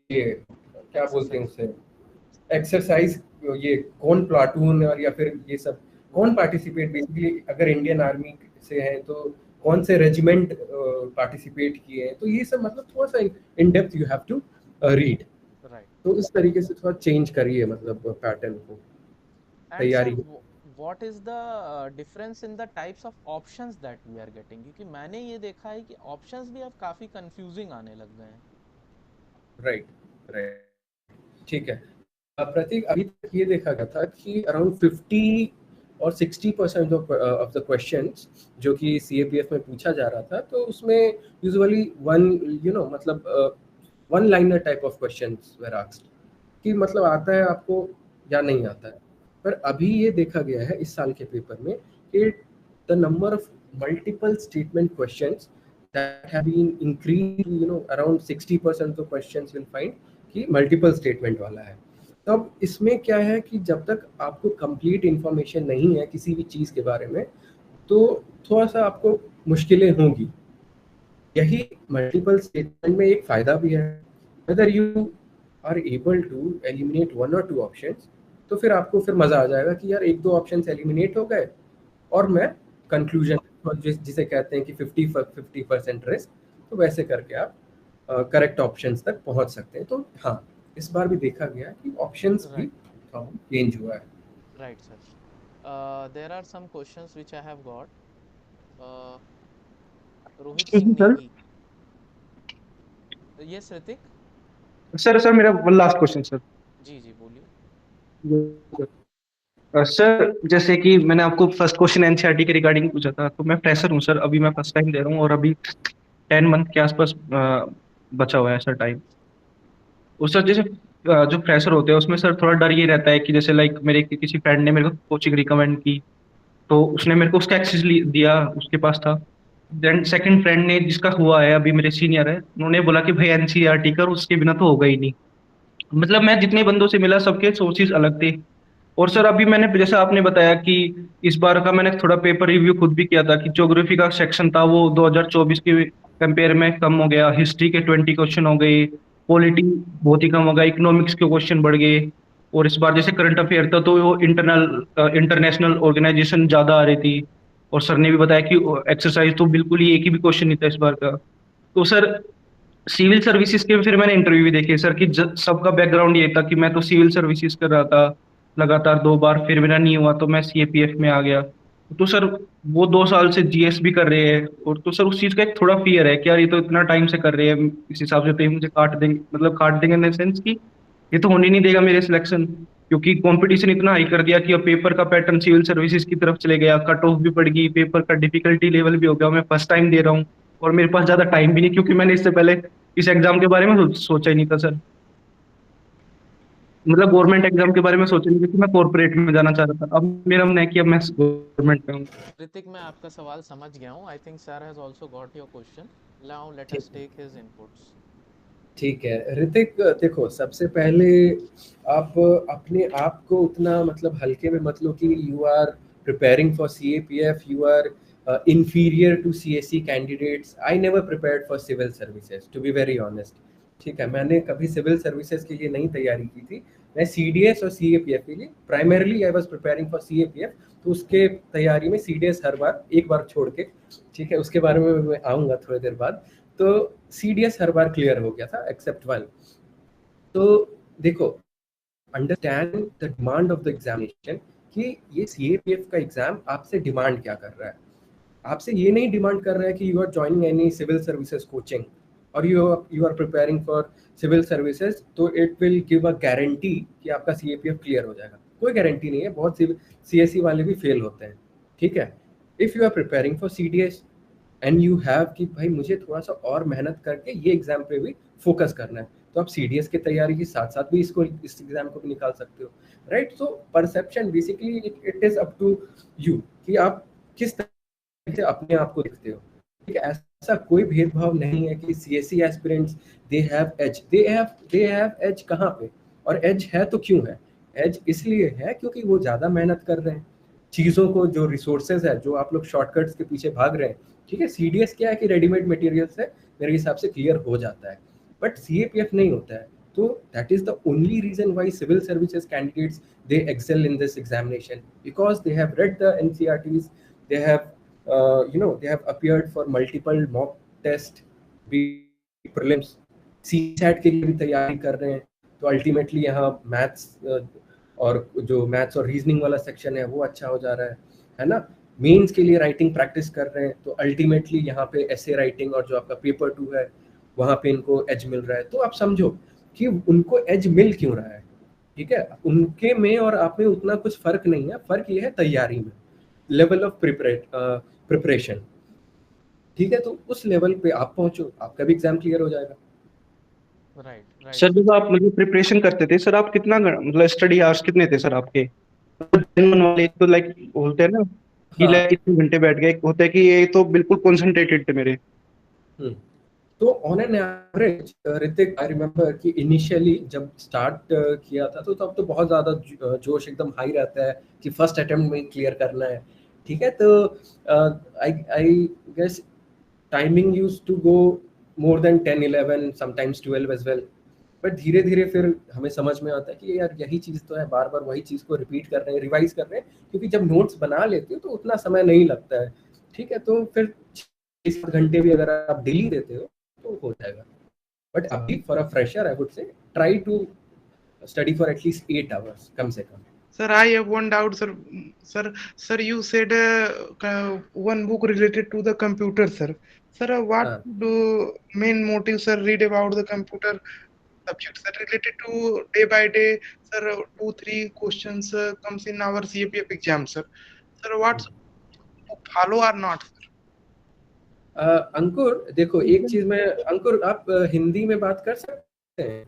ये क्या बोलते हैं उसे, एक्सरसाइज, ये कौन प्लाटून और या फिर ये सब कौन पार्टिसिपेट, बेसिकली अगर इंडियन आर्मी से है तो कौन से रेजिमेंट पार्टिसिपेट किए हैं। तो ये सब मतलब थोड़ा सा in depth you have to read. तो इस तरीके से थोड़ा चेंज करिए मतलब पैटर्न को, तैयारी। What is the difference in the types of options that we are getting? क्योंकि मैंने ये देखा है कि options भी अब काफी confusing आने लग गए हैं। राइट, ठीक है प्रतीक, अभी तक ये देखा गया था कि अराउंड 50 और 60% ऑफ द क्वेश्चंस जो कि सीएपीएफ में पूछा जा रहा था, तो उसमें यूजुअली मतलब 1 liner type of questions were asked, कि मतलब आता है आपको या नहीं आता है। पर अभी ये देखा गया है इस साल के पेपर में कि the number of multiple statement questions that have been increased to, around 60% of questions will find कि multiple statement वाला है। तो अब इसमें क्या है कि जब तक आपको complete information नहीं है किसी भी चीज़ के बारे में, तो थोड़ा सा आपको मुश्किलें होंगी। यही मल्टीपल स्टेटमेंट में एक फायदा भी है, अगर you are able to eliminate 1 or 2 options, तो फिर आपको फिर मजा आ जाएगा कि यार 1-2 ऑप्शंस एलिमिनेट हो गए और मैं कंक्लूजन जिसे कहते हैं कि 50% रिस्क, तो वैसे करके आप करेक्ट ऑप्शंस तक पहुंच सकते हैं। तो हाँ, इस बार भी देखा गया कि ऑप्शंस भी चेंज हुआ है। Right, sir. There are some questions which I have got. Rohit Singh sir Nehi. Yes, Ritik? Sir मेरा वन लास्ट क्वेश्चन सर। जी जी बोलिए। सर जैसे कि मैंने आपको फर्स्ट क्वेश्चन एनसीईआरटी के रिगार्डिंग पूछा था, तो मैं फ्रेशर हूँ सर, अभी मैं फर्स्ट टाइम दे रहा हूँ और अभी 10 मंथ के आसपास बचा हुआ है सर टाइम। उस सर जैसे जो फ्रेशर होते हैं उसमें सर थोड़ा डर ये रहता है कि जैसे लाइक मेरे किसी फ्रेंड ने मेरे को कोचिंग रिकमेंड की, तो उसने मेरे को उसका एक्सेस दिया, उसके पास था। देन सेकंड फ्रेंड ने जिसका हुआ है, अभी मेरे सीनियर है, उन्होंने बोला कि भाई एनसीईआरटी कर, उसके बिना तो होगा ही नहीं। मतलब मैं जितने बंदों से मिला सबके सोर्सेज अलग थे। और सर अभी मैंने जैसा आपने बताया कि इस बार का मैंने थोड़ा पेपर रिव्यू खुद भी किया था कि ज्योग्राफी का सेक्शन था वो 2024 के कंपेयर में कम हो गया, हिस्ट्री के 20 क्वेश्चन हो गए, पॉलिटी बहुत ही कम हो गया, इकोनॉमिक्स के क्वेश्चन बढ़ गए। और इस बार जैसे करंट अफेयर था तो वो इंटरनेशनल ऑर्गेनाइजेशन ज्यादा आ रही थी। और सर ने भी बताया कि एक्सरसाइज तो बिल्कुल ही एक ही भी क्वेश्चन नहीं था इस बार का। तो सर सिविल सर्विसेज के फिर मैंने इंटरव्यू भी देखे सर कि सबका बैकग्राउंड ये था कि मैं तो सिविल सर्विसेज कर रहा था लगातार 2 बार, फिर मेरा नहीं हुआ तो मैं सीएपीएफ में आ गया। तो सर वो 2 साल से जीएस भी कर रहे हैं, और तो सर उस चीज का एक थोड़ा फियर है कि यार ये तो इतना टाइम से कर रहे हैं, इस हिसाब से तो ये मुझे काट देंगे, मतलब काट देंगे इन द सेंस कि ये तो होने नहीं देगा मेरे सिलेक्शन, क्योंकि कंपटीशन इतना हाई कर दिया कि अब पेपर का पैटर्न सिविल सर्विसेज की तरफ चले गया, कट ऑफ भी बढ़ गई, पेपर का डिफिकल्टी लेवल भी हो गया। मैं फर्स्ट टाइम दे रहा हूँ और मेरे पास ज्यादा टाइम भी नहीं, क्योंकि मैंने इससे पहले इस एग्जाम के बारे में सोचा ही नहीं था सर। मतलब गवर्नमेंट एग्जाम के बारे में सोचा नहीं था कि मैं कॉर्पोरेट में जाना चाह रहा था। अब मेरा मन है कि अब मैं गवर्नमेंट में हूँ। ऋतिक, मैं आपका सवाल समझ गया हूँ। I think sir has also got your question. Now let us take his inputs. ठीक है ऋतिक, देखो सबसे पहले आप अपने आप को उतना मतलब हल्के में मत लो कि you are preparing for CAPF, you are inferior to CSE candidates. I never prepared for civil services, to be very honest. ठीक है, मैंने कभी सिविल सर्विसेज के लिए नहीं तैयारी की थी। मैं CDS और CAPF के लिए primarily I was preparing for CAPF, तो उसके तैयारी में CDS हर बार एक बार छोड़ के, ठीक है, उसके बारे में मैं आऊँगा थोड़ी देर बाद। तो CDS हर बार क्लियर हो गया था एक्सेप्ट 1। तो देखो, understand the demand of the examination कि ये CAPF का एग्जाम आपसे डिमांड क्या कर रहा है। आपसे ये नहीं डिमांड कर रहा है कि you are joining any civil services coaching और you are preparing for civil services, तो it will give a guarantee कि आपका CAPF क्लियर हो जाएगा। कोई गारंटी नहीं है, बहुत CSE वाले भी फेल होते हैं, ठीक है। If you are preparing for CDS and you have कि भाई मुझे थोड़ा सा और मेहनत करके ये एग्जाम पे भी फोकस करना है, तो आप CDS की तैयारी के साथ साथ भी इस एग्जाम को भी निकाल सकते हो, right. So perception basically it is up to you कि आप किस से अपने आप को देखते हो, ठीक है। ऐसा कोई भेदभाव नहीं है कि CSE aspirants they have edge, they have edge कहाँ पे, और एज है तो क्यों है? एज इसलिए है क्योंकि वो ज़्यादा मेहनत कर रहे हैं चीज़ों को, जो रिसोर्सेज है, जो आप लोग शॉर्टकट्स के पीछे भाग रहे हैं, ठीक है। CDS क्या है कि रेडीमेड मटेरियल से मेरे हिसाब से क्लियर हो जाता है, बट CAPF नहीं होता है। तो that is the only reason why civil services candidates they excel in this examination, because they have read the NCERTs, they have they have appeared for multiple mock test, prelims, CSAT के लिए भी तैयारी कर रहे हैं। तो ultimately यहाँ maths और जो मैथ्स और रीजनिंग वाला सेक्शन है वो अच्छा हो जा रहा है ना। मेंस के लिए राइटिंग प्रैक्टिस कर रहे हैं, तो अल्टीमेटली यहाँ पे ऐसे राइटिंग और जो आपका पेपर 2 है वहाँ पे इनको एज मिल रहा है। तो आप समझो कि उनको एज मिल क्यों रहा है, ठीक है। उनके में और आप में उतना कुछ फर्क नहीं है, फर्क ये है तैयारी में, लेवल ऑफ प्रिपरेशन, ठीक है। तो उस लेवल पे आप पहुंचो, आपका भी एग्जाम क्लियर हो जाएगा। राइट सर जब आप मतलब प्रिपरेशन करते थे सर, आप कितना मतलब स्टडी आवर्स कितने थे सर आपके? दिन वाले तो लाइक बोलते हैं ना कि हाँ। लाइक इतने घंटे बैठ गए, होता है कि ये तो बिल्कुल कॉन्सेंट्रेटेड थे मेरे। हम्म। तो on an average Hrithik, I remember कि इनिशियली जब स्टार्ट किया था तो तब तो बहुत ज्यादा जोश एकदम हाई रहता है कि फर्स्ट अटेम्प्ट में क्लियर करना है। ठीक है, तो I I guess timing use to go more than 10 11 sometimes 12 as well. But धीरे धीरे फिर हमें समझ में आता है कि यार यही चीज तो है, बार बार वही चीज को रिपीट कर रहे हैं, रिवाइज कर रहे हैं, क्योंकि जब नोट्स बना लेते हो तो उतना समय नहीं लगता है। ठीक है, तो फिर 6 घंटे भी अगर आप डेली देते हो तो हो जाएगा। बट अभी for a fresher I would say try to study for at least 8 hours कम से कम। Sir, I have one doubt, sir. Sir, you said one book related to the computer, sir. Sir, what हाँ, do main motive, sir, read about the computer subject, sir, related to day by day, sir, 2, 3 questions comes in our CAPF exam, sir. Sir, what follow or not, sir? अंकुर देखो एक चीज में, अंकुर आप हिंदी में बात कर सकते हैं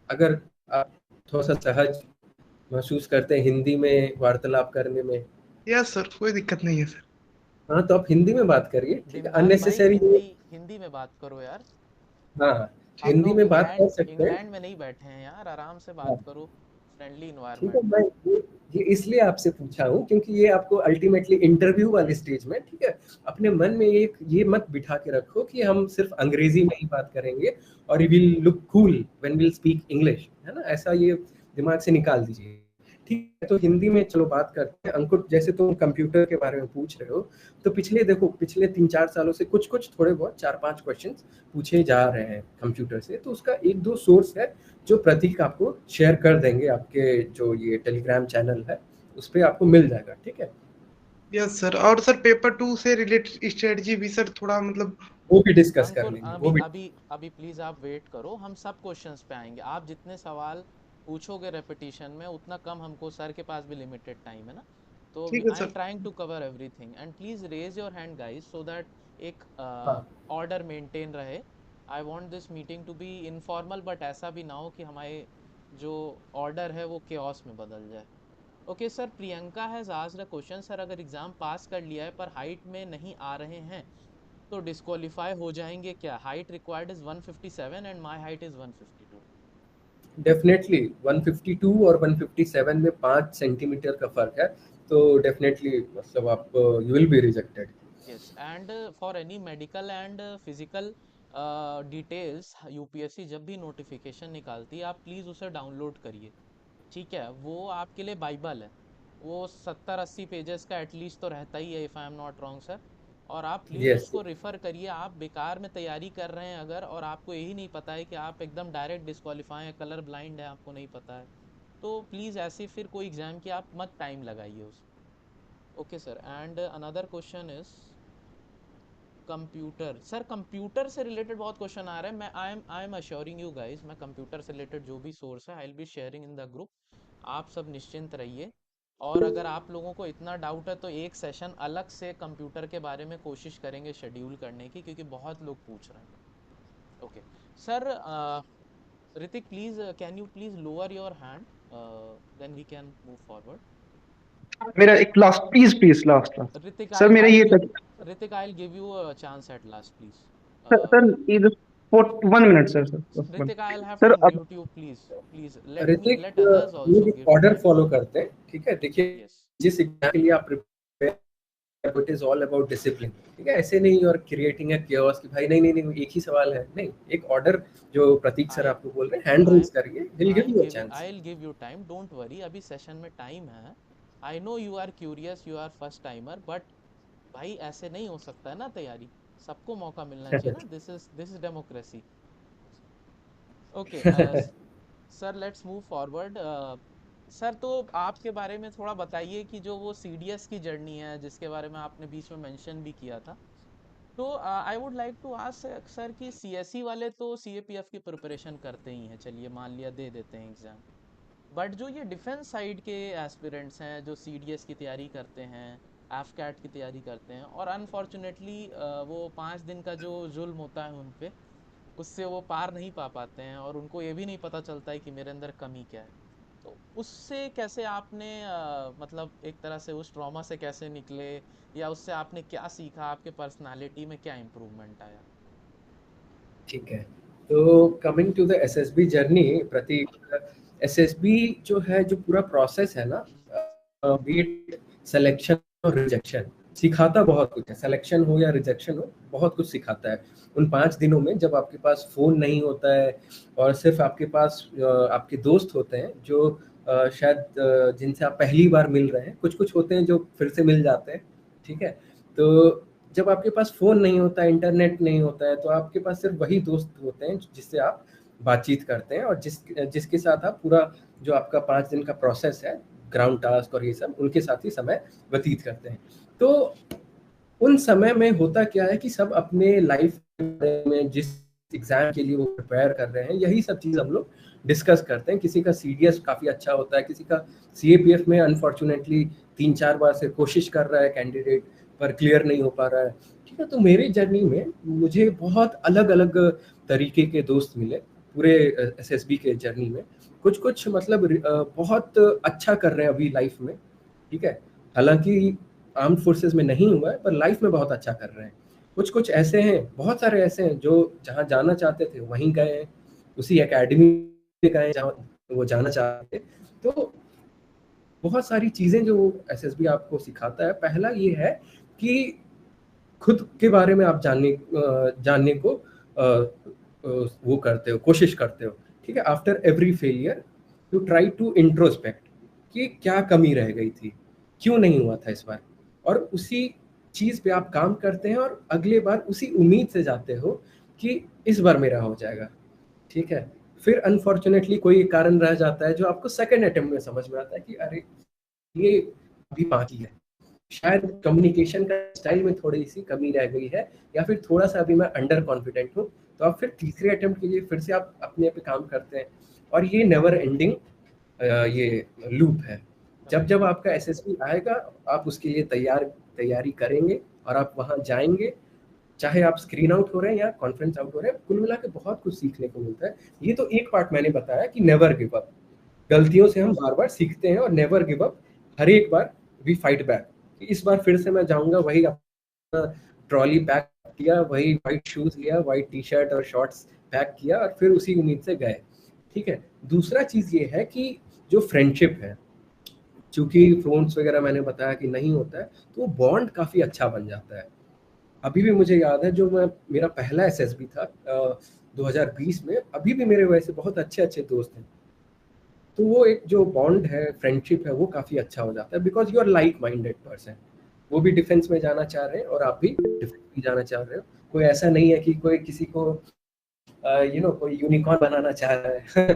अगर आप थोड़ा सा सहज महसूस करते हैं हिंदी में वार्तालाप करने में। Yes, sir, कोई दिक्कत नहीं है, sir. हाँ, तो आप हिंदी में बात करिए, ठीक है, डिम्बाग भाई, अननेसेसरी। हिंदी हिंदी में बात करो यार। हाँ हाँ, हम हिंदी लोग में बात कर इंग्लैंड सकते हैं। इंग्लैंड में नहीं बैठे हैं यार, आराम से हाँ, बात करो, फ्रेंडली ठीक है, इन्वायरमेंट। मैं ये इसलिए आपसे पूछा हूँ क्योंकि ये आपको अल्टीमेटली इंटरव्यू वाले स्टेज में, ठीक है, अपने मन में एक ये मत बिठा के रखो कि हम सिर्फ अंग्रेजी में ही बात करेंगे और will look cool when will speak English, है ना, ऐसा ये दिमाग से निकाल दीजिए। ठीक है, तो हिंदी में चलो बात करते हैं। अंकुर, जैसे तुम कंप्यूटर के बारे में पूछ रहे हो, तो पिछले 3-4 सालों से कुछ कुछ थोड़े बहुत 4-5 क्वेश्चंस पूछे जा रहे हैं कंप्यूटर से, तो उसका एक दो सोर्स है जो प्रतीक आपको शेयर कर देंगे, आपके जो ये टेलीग्राम चैनल है उस पर आपको मिल जाएगा। ठीक है, यस सर, और सर पेपर 2 से रिलेटेड स्ट्रेटजी भी सर थोड़ा मतलब। वो भी डिस्कस कर अंकुर, लेंगे, वो अभी भी। अभी अभी प्लीज आप वेट करो, हम सब क्वेश्चंस पे आएंगे। आप जितने सवाल पूछोगे रेपिटेशन में उतना कम हमको, सर के पास भी लिमिटेड टाइम है ना, तो ठीक है I am sir. Trying to cover everything, and please raise your hand guys so that एक हाँ, ऑर्डर मेंटेन रहे। I want this meeting to be informal, but ऐसा भी ना हो कि हमारे जो ऑर्डर है वो केओस में बदल जाए। Okay sir, Priyanka has asked a question, sir अगर एग्जाम पास कर लिया है पर हाइट में नहीं आ रहे हैं तो डिस्क्वालीफाई हो जाएंगे क्या? Height required is 157 and my height is 152। Definitely 152 और 157 में 5 सेंटीमीटर का फर्क है, तो डेफिनेटली मतलब आप you will be rejected. Yes, and for any medical and physical details, UPSC जब भी नोटिफिकेशन निकालती है आप प्लीज़ उसे डाउनलोड करिए। ठीक है, वो आपके लिए बाइबल है। वो 70-80 पेजेस का एटलीस्ट तो रहता ही है, if I am not wrong sir. और आप प्लीज़ यस, उसको रिफ़र करिए। आप बेकार में तैयारी कर रहे हैं अगर, और आपको यही नहीं पता है कि आप एकदम डायरेक्ट डिस्क्वालीफाई हैं, कलर ब्लाइंड है, आपको नहीं पता है, तो प्लीज़ ऐसे फिर कोई एग्ज़ाम की आप मत टाइम लगाइए उसमें। Okay sir, and another question is computer. Sir computer से रिलेटेड बहुत क्वेश्चन आ रहे हैं। मैं I am assuring you guys, मैं कंप्यूटर से रिलेटेड जो भी सोर्स है आई will be sharing in the group. आप सब निश्चिंत रहिए। और अगर आप लोगों को इतना डाउट है तो एक सेशन अलग से कंप्यूटर के बारे में कोशिश करेंगे शेड्यूल करने की, क्योंकि बहुत लोग पूछ रहे हैं। Okay sir, Ritik please, can you please lower your hand, then we can move forward. मेरा एक last, please please last last. Ritik, sir मेरा आई ये give Ritik, I give you a chance at last please. Sir ये just for 1 minute sir, sir बस one। Ritik, I will have sir to अब mute you please. Please let me, Ritik, let others ये also एक give order chance. Follow करते हैं। ठीक है, देखिए, यस जिस एग्जाम के लिए आप prepare, it is all about discipline. ठीक है, ऐसे नहीं और क्रिएटिंग अ chaos कि भाई नहीं नहीं नहीं एक ही सवाल है, नहीं, एक ऑर्डर जो प्रतीक सर आई आपको बोल रहे हैं, हैंड आई रेज करिए, will give you a chance. I will give you time, don't worry, अभी सेशन में टाइम है। I know you are curious, you are first timer, but भाई ऐसे नहीं हो सकता है ना तैयारी। सबको मौका मिलना चाहिए ना, this is democracy. Okay sir, let's move forward. Sir तो आपके बारे में थोड़ा बताइए कि जो वो सीडीएस की जर्नी है जिसके बारे में आपने बीच में मेंशन भी किया था, तो I would like to ask sir कि सीएसई वाले तो सीएपीएफ की प्रिपरेशन करते ही हैं, चलिए मान लिया दे देते हैं एग्जाम, बट जो ये डिफेंस साइड के एस्पिरेंट्स हैं जो सीडीएस की तैयारी करते हैं, एफकैट की तैयारी करते हैं, और अनफॉर्चुनेटली वो 5 दिन का जो जुल्म होता है उन पे, उससे वो पार नहीं पा पाते हैं, और उनको ये भी नहीं पता चलता है कि मेरे अंदर कमी क्या है। तो उससे कैसे आपने मतलब एक तरह से उस ट्रॉमा से कैसे निकले, या उससे आपने क्या सीखा, आपके पर्सनालिटी में क्या इम्प्रूवमेंट आया? ठीक है, तो coming to the SSB journey Prateek, SSB जो है, जो पूरा प्रोसेस है ना, बीट सिलेक्शन और रिजेक्शन, सिखाता बहुत कुछ है। सिलेक्शन हो या रिजेक्शन हो, बहुत कुछ सिखाता है। उन 5 दिनों में जब आपके पास फोन नहीं होता है और सिर्फ आपके पास आपके दोस्त होते हैं जो शायद जिनसे आप पहली बार मिल रहे हैं, कुछ कुछ होते हैं जो फिर से मिल जाते हैं, ठीक है। तो जब आपके पास फोन नहीं होता है, इंटरनेट नहीं होता है, तो आपके पास सिर्फ वही दोस्त होते हैं जिससे आप बातचीत करते हैं और जिसके साथ आप पूरा जो आपका 5 दिन का प्रोसेस है, ग्राउंड टास्क और ये सब, उनके साथ ही समय व्यतीत करते हैं। तो उन समय में होता क्या है कि सब अपने लाइफ में जिस एग्जाम के लिए वो प्रिपेयर कर रहे हैं, यही सब चीज़ हम लोग डिस्कस करते हैं। किसी का सीडीएस काफ़ी अच्छा होता है, किसी का सीएपीएफ में अनफॉर्चुनेटली 3-4 बार से कोशिश कर रहा है कैंडिडेट, पर क्लियर नहीं हो पा रहा है, ठीक है। तो मेरी जर्नी में मुझे बहुत अलग अलग तरीके के दोस्त मिले पूरे एसएसबी के जर्नी में। कुछ कुछ मतलब बहुत अच्छा कर रहे हैं अभी लाइफ में, ठीक है। हालांकि आर्म्ड फोर्सेस में नहीं हुआ है, पर लाइफ में बहुत अच्छा कर रहे हैं। कुछ कुछ ऐसे हैं, बहुत सारे ऐसे हैं जो जहाँ जाना चाहते थे वहीं गए हैं, उसी एकेडमी में गए जहाँ वो जाना चाहते थे। तो बहुत सारी चीज़ें जो एसएसबी आपको सिखाता है, पहला ये है कि खुद के बारे में आप जानने को वो करते हो, कोशिश करते हो, ठीक है। After every failure to try to introspect कि क्या कमी रह गई थी, क्यों नहीं हुआ था इस बार, और उसी चीज़ पे आप काम करते हैं और अगले बार उसी उम्मीद से जाते हो कि इस बार मेरा हो जाएगा, ठीक है। फिर अनफॉर्चुनेटली कोई कारण रह जाता है जो आपको सेकंड अटेम्प्ट में समझ में आता है कि अरे ये अभी बाकी है, शायद कम्युनिकेशन का स्टाइल में थोड़ी सी कमी रह गई है, या फिर थोड़ा सा अभी मैं अंडर कॉन्फिडेंट हूँ। तो आप फिर तीसरे अटेम्प्ट के लिए फिर से आप अपने पे काम करते हैं, और ये नेवर एंडिंग ये लूप है। जब जब आपका एसएसबी आएगा, आप उसके लिए तैयारी करेंगे और आप वहाँ जाएंगे, चाहे आप स्क्रीन आउट हो रहे हैं या कॉन्फ्रेंस आउट हो रहे हैं, कुल मिला के बहुत कुछ सीखने को मिलता है। ये तो एक पार्ट मैंने बताया कि नेवर गिव अप, गलतियों से हम बार बार सीखते हैं, और नेवर गिव अप, हर एक बार वी फाइट बैक। इस बार फिर से मैं जाऊंगा, वही अपना ट्रॉली पैक किया, वही वाइट शूज लिया, वाइट टी शर्ट और शॉर्ट्स पैक किया, और फिर उसी उम्मीद से गए, ठीक है। दूसरा चीज ये है कि जो फ्रेंडशिप है, चूंकि फोन्स वगैरह मैंने बताया कि नहीं होता है, तो बॉन्ड काफी अच्छा बन जाता है। अभी भी मुझे याद है, जो मेरा पहला एसएसबी था 2020 में, अभी भी मेरे वैसे बहुत अच्छे अच्छे दोस्त हैं। तो वो एक जो बॉन्ड है, फ्रेंडशिप है, वो काफ़ी अच्छा हो जाता है, because you are like minded person. वो भी डिफेंस में जाना चाह रहे हैं और आप भी डिफेंस में जाना चाह रहे हो। कोई ऐसा नहीं है कि कोई किसी को कोई यूनिकॉर्न बनाना चाह रहा है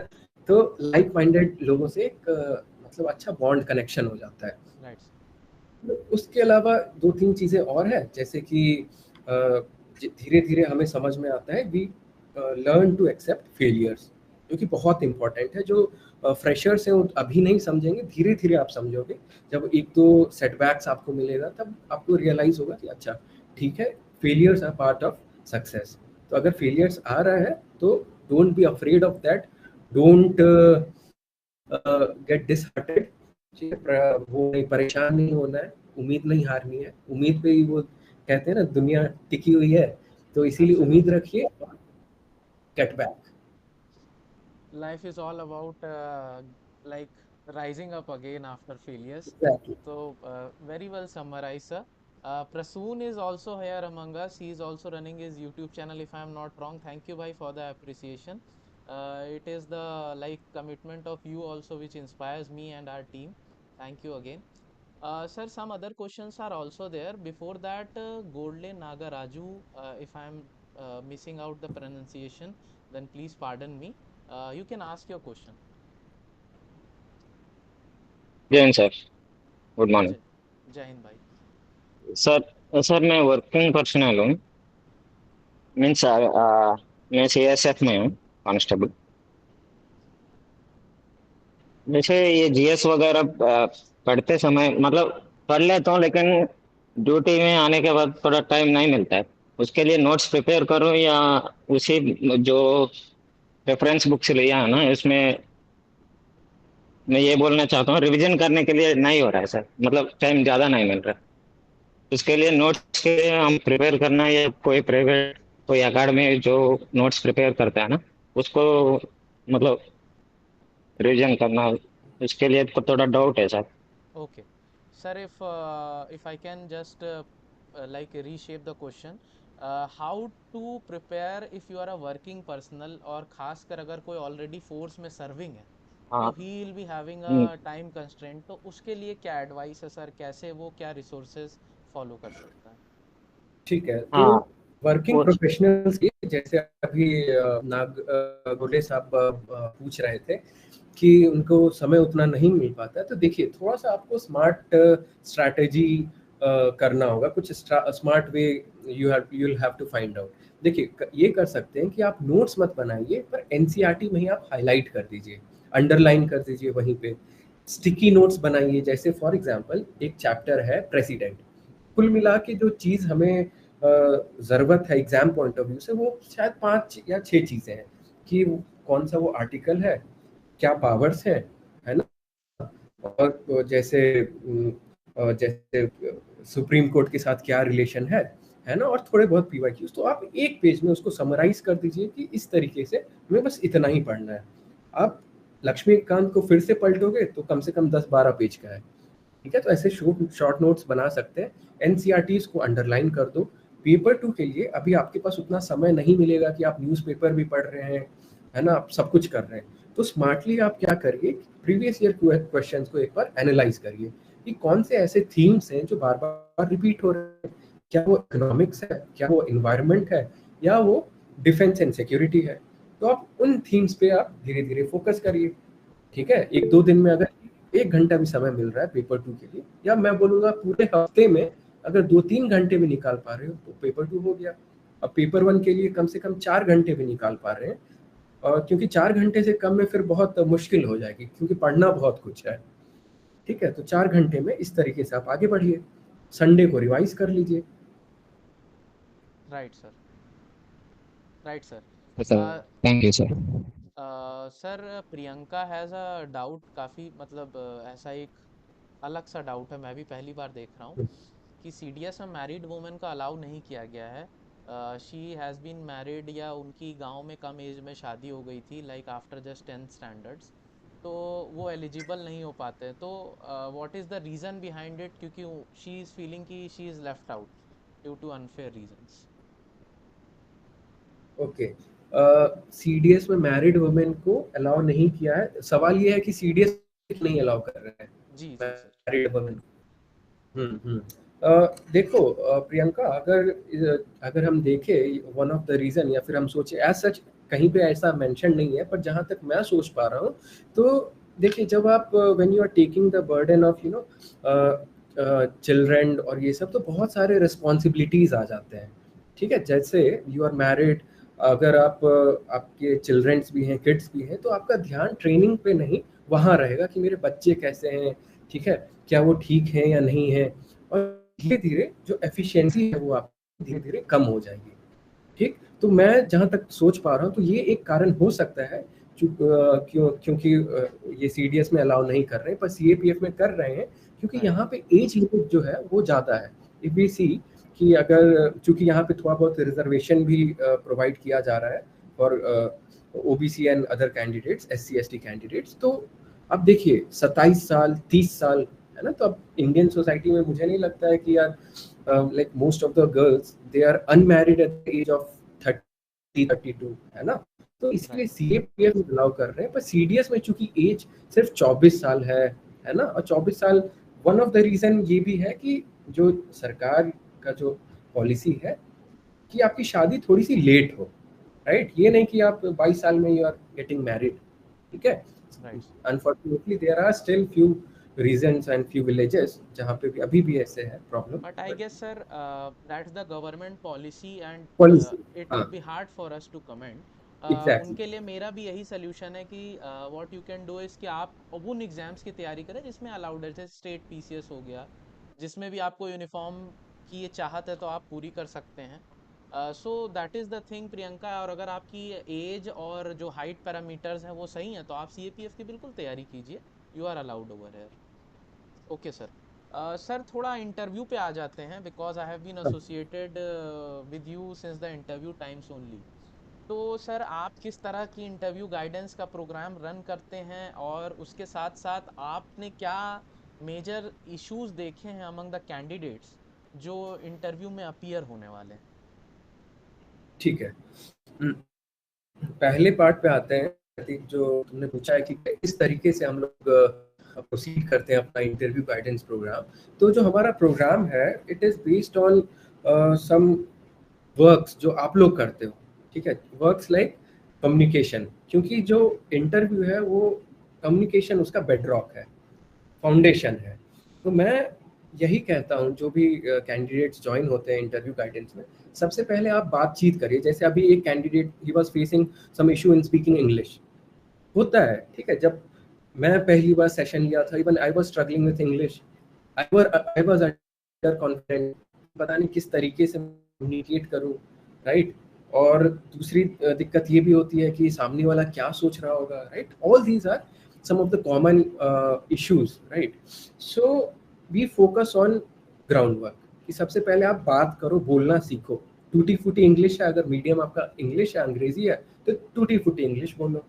तो लाइक माइंडेड लोगों से एक मतलब अच्छा बॉन्ड कनेक्शन हो जाता है। राइट। उसके अलावा 2-3 चीज़ें और है, जैसे कि धीरे धीरे हमें समझ में आता है, we learn to accept failures, जो कि बहुत इंपॉर्टेंट है। जो फ्रेशर्स हैं वो अभी नहीं समझेंगे, धीरे धीरे आप समझोगे। जब 1-2 सेटबैक्स आपको मिलेगा, तब आपको रियलाइज होगा कि अच्छा ठीक है, failures are part of success. तो अगर फेलियर्स आ रहा है तो don't be afraid of that, don't get disheartened, वो नहीं, परेशान नहीं होना है, उम्मीद नहीं हारनी है। उम्मीद पे ही वो कहते हैं ना, दुनिया टिकी हुई है, तो इसीलिए उम्मीद रखिए और get back. Life is all about like rising up again after failures. Exactly. So very well summarized, sir. Prasoon is also here among us. He is also running his YouTube channel, if I am not wrong. Thank you, bhai, for the appreciation. It is the like commitment of you also which inspires me and our team. Thank you again. Sir, some other questions are also there. Before that, Godle Nagaraju, if I am missing out the pronunciation, then please pardon me. You can ask your question. Jain sir, good morning Jai, Jai Hind bhai. Sir. Sir मैं working personal हूँ, means मैं CSF में हूँ, constable. जैसे ये GS वगैरह पढ़ते समय मतलब पढ़ लेता हूँ, लेकिन ड्यूटी में आने के बाद थोड़ा टाइम नहीं मिलता है। उसके लिए नोट्स प्रिपेयर करूँ या उसी जो रेफरेंस बुक से लिया है ना, इसमें मैं ये बोलना चाहता हूँ, रिवीजन करने के लिए नहीं हो रहा है सर, मतलब टाइम ज़्यादा नहीं मिल रहा। इसके लिए नोट्स के लिए हम प्रिपेयर करना, या कोई प्राइवेट कोई अकेडमी जो नोट्स प्रिपेयर करता है ना, उसको मतलब रिवीजन करना, इसके लिए तो थोड़ा डाउट है sir. Okay. Sir, if I can just like reshape the question, how to prepare if you are a working personal और खासकर अगर कोई already force में serving है, तो हाँ। he will be having a hmm, time constraint, तो उसके लिए क्या advice है सर, कैसे वो क्या resources follow कर सकता है? ठीक है, तो हाँ वर्किंग वो प्रोफेशनल्स की जैसे अभी गोले साहब पूछ रहे थे कि उनको समय उतना नहीं मिल पाता है, तो देखिए थोड़ा सा आपको स्मार्ट स्ट्रैटेजी करना होगा, कुछ smart way you will have to find out. देखिए ये कर सकते हैं कि आप नोट्स मत बनाइए, पर एनसीईआरटी में ही आप हाईलाइट कर दीजिए, अंडरलाइन कर दीजिए वहीं पे। स्टिकी नोट्स बनाइए, जैसे फॉर एग्जांपल एक चैप्टर है प्रेसिडेंट, कुल मिला के जो चीज़ हमें ज़रूरत है एग्जाम पॉइंट ऑफ व्यू से, वो शायद 5 या 6 चीज़ें हैं कि कौन सा वो आर्टिकल है, क्या पावर्स हैं, है ना, और जैसे सुप्रीम कोर्ट के साथ क्या रिलेशन है ना, और थोड़े बहुत पीवाईक्यूज। तो आप एक पेज में उसको समराइज कर दीजिए कि इस तरीके से हमें बस इतना ही पढ़ना है। आप लक्ष्मीकांत को फिर से पलटोगे तो कम से कम 10-12 पेज का है, ठीक है। तो ऐसे शॉर्ट नोट्स बना सकते हैं, एनसीईआरटीज को अंडरलाइन कर दो। पेपर 2 के लिए अभी आपके पास उतना समय नहीं मिलेगा कि आप न्यूज़पेपर भी पढ़ रहे हैं, है ना, आप सब कुछ कर रहे हैं। तो स्मार्टली आप क्या करिए, प्रीवियस ईयर क्वेश्चंस को एक बार एनालाइज करिए कि कौन से ऐसे थीम्स हैं जो बार बार रिपीट हो रहे हैं। क्या वो इकोनॉमिक्स है, क्या वो इन्वायरमेंट है, या वो डिफेंस एंड सिक्योरिटी है। तो आप उन थीम्स पे आप धीरे धीरे फोकस करिए, ठीक है। 1-2 दिन में अगर 1 घंटा भी समय मिल रहा है पेपर 2 के लिए, या मैं बोलूँगा पूरे हफ्ते में अगर 2-3 घंटे भी निकाल पा रहे हो तो पेपर 2 हो गया। अब पेपर 1 के लिए कम से कम 4 घंटे भी निकाल पा रहे हैं, और क्योंकि 4 घंटे से कम में फिर बहुत मुश्किल हो जाएगी, क्योंकि पढ़ना बहुत कुछ है, ठीक है। तो 4 घंटे में इस तरीके से आप आगे बढ़िए, संडे को रिवाइज कर लीजिए। Right, sir. Right, sir. Sir, thank you sir. Sir Priyanka has a doubt, काफ़ी मतलब ऐसा एक अलग सा डाउट है, मैं भी पहली बार देख रहा हूँ कि सीडीएस में मैरिड वुमेन का अलाउ नहीं किया गया है। शी हैज़ बीन मैरिड, या उनकी गांव में कम एज में शादी हो गई थी, like after just 10th standards, तो वो एलिजिबल नहीं हो पाते। तो what is the reason behind it, क्योंकि शी इज़ फीलिंग कि she is left out due to unfair reasons. Okay, CDS में मैरिड वुमेन को अलाउ नहीं किया है, सवाल ये है कि सीडीएस नहीं अलाउ कर रहे हैं जी जी सर। Married women. देखो प्रियंका, अगर अगर हम देखें वन ऑफ द रीजन, या फिर हम सोचे एज सच, कहीं पे ऐसा मेंशन नहीं है, पर जहां तक मैं सोच पा रहा हूँ, तो देखिए जब आप when you are taking the burden of children और ये सब, तो बहुत सारे रिस्पॉन्सिबिलिटीज आ जाते हैं, ठीक है। जैसे यू आर मैरिड, अगर आपके चिल्ड्रंस भी हैं, किड्स भी हैं, तो आपका ध्यान ट्रेनिंग पे नहीं वहाँ रहेगा कि मेरे बच्चे कैसे हैं, ठीक है, क्या वो ठीक हैं या नहीं है, और धीरे धीरे जो एफिशिएंसी है वो आप धीरे धीरे कम हो जाएगी, ठीक। तो मैं जहां तक सोच पा रहा हूँ, तो ये एक कारण हो सकता है, क्योंकि ये सीडीएस में अलाउ नहीं कर रहे हैं, पर सीएपीएफ में कर रहे हैं, क्योंकि राइट। यहाँ पे एज लिमिट जो है वो ज़्यादा है। इफ वी सी कि अगर, चूंकि यहाँ पे थोड़ा बहुत रिजर्वेशन भी प्रोवाइड किया जा रहा है for OBC and other candidates, SC ST candidates, तो अब देखिए 27 साल 30 साल है ना, तो अब इंडियन सोसाइटी में मुझे नहीं लगता है कि यार like most of the girls, they are unmarried at the age of 30-32, है ना। तो इसके लिए राइट। सीएपीएफ अलाउ कर रहे हैं, पर सीडीएस में चूंकि एज सिर्फ 24 साल है ना, और 24 साल, वन ऑफ द रीजन ये भी है कि जो सरकार का जो पॉलिसी है कि आपकी शादी थोड़ी सी लेट हो, राइट, ये नहीं कि आप 22 साल में यू आर गेटिंग मैरिड, ठीक है। Right. Unfortunately there are still few reasons and few villages जहाँ पे भी अभी भी ऐसे है problem, But I but guess, sir, that's the government policy, and policy, it हाँ, would be hard for us to comment. Exactly. उनके लिए मेरा भी यही सोल्यूशन है कि what you can do is कि आप उन एग्जाम्स की तैयारी करें जिसमें अलाउड है, जैसे स्टेट पीसीएस हो गया, जिसमें भी आपको यूनिफॉर्म की ये चाहत है तो आप पूरी कर सकते हैं। So that is the thing Priyanka. और अगर आपकी एज और जो हाइट पैरामीटर्स हैं वो सही हैं, तो आप सीएपीएफ की बिल्कुल तैयारी कीजिए। You are allowed over here. Okay sir. Sir थोड़ा इंटरव्यू पे आ जाते हैं, because I have been associated with you since the interview times only. तो सर आप किस तरह की इंटरव्यू गाइडेंस का प्रोग्राम रन करते हैं, और उसके साथ साथ आपने क्या मेजर इश्यूज देखे हैं अमंग द कैंडिडेट्स जो इंटरव्यू में अपीयर होने वाले हैं? ठीक है, पहले पार्ट पे आते हैं प्रतीक, जो तुमने पूछा है कि किस तरीके से हम लोग प्रोसीड करते हैं अपना इंटरव्यू गाइडेंस प्रोग्राम। तो जो हमारा प्रोग्राम है it is based on some works जो आप लोग करते हो, ठीक है, वर्क्स लाइक कम्युनिकेशन, क्योंकि जो इंटरव्यू है वो कम्युनिकेशन उसका बेडरॉक है, फाउंडेशन है। तो मैं यही कहता हूँ जो भी कैंडिडेट्स ज्वाइन होते हैं इंटरव्यू गाइडेंस में, सबसे पहले आप बातचीत करिए। जैसे अभी एक कैंडिडेट ही was facing some issue in speaking English, होता है, ठीक है। जब मैं पहली बार सेशन लिया था, even I was struggling with English, I was under confident, पता नहीं किस तरीके से कम्युनिकेट करूं, राइट। और दूसरी दिक्कत ये भी होती है कि सामने वाला क्या सोच रहा होगा, right. All these are some of the common issues, right? So we focus on groundwork कि सबसे पहले आप बात करो, बोलना सीखो। टूटी फूटी इंग्लिश है, अगर मीडियम आपका इंग्लिश है, अंग्रेजी है, तो टूटी फूटी इंग्लिश बोलो।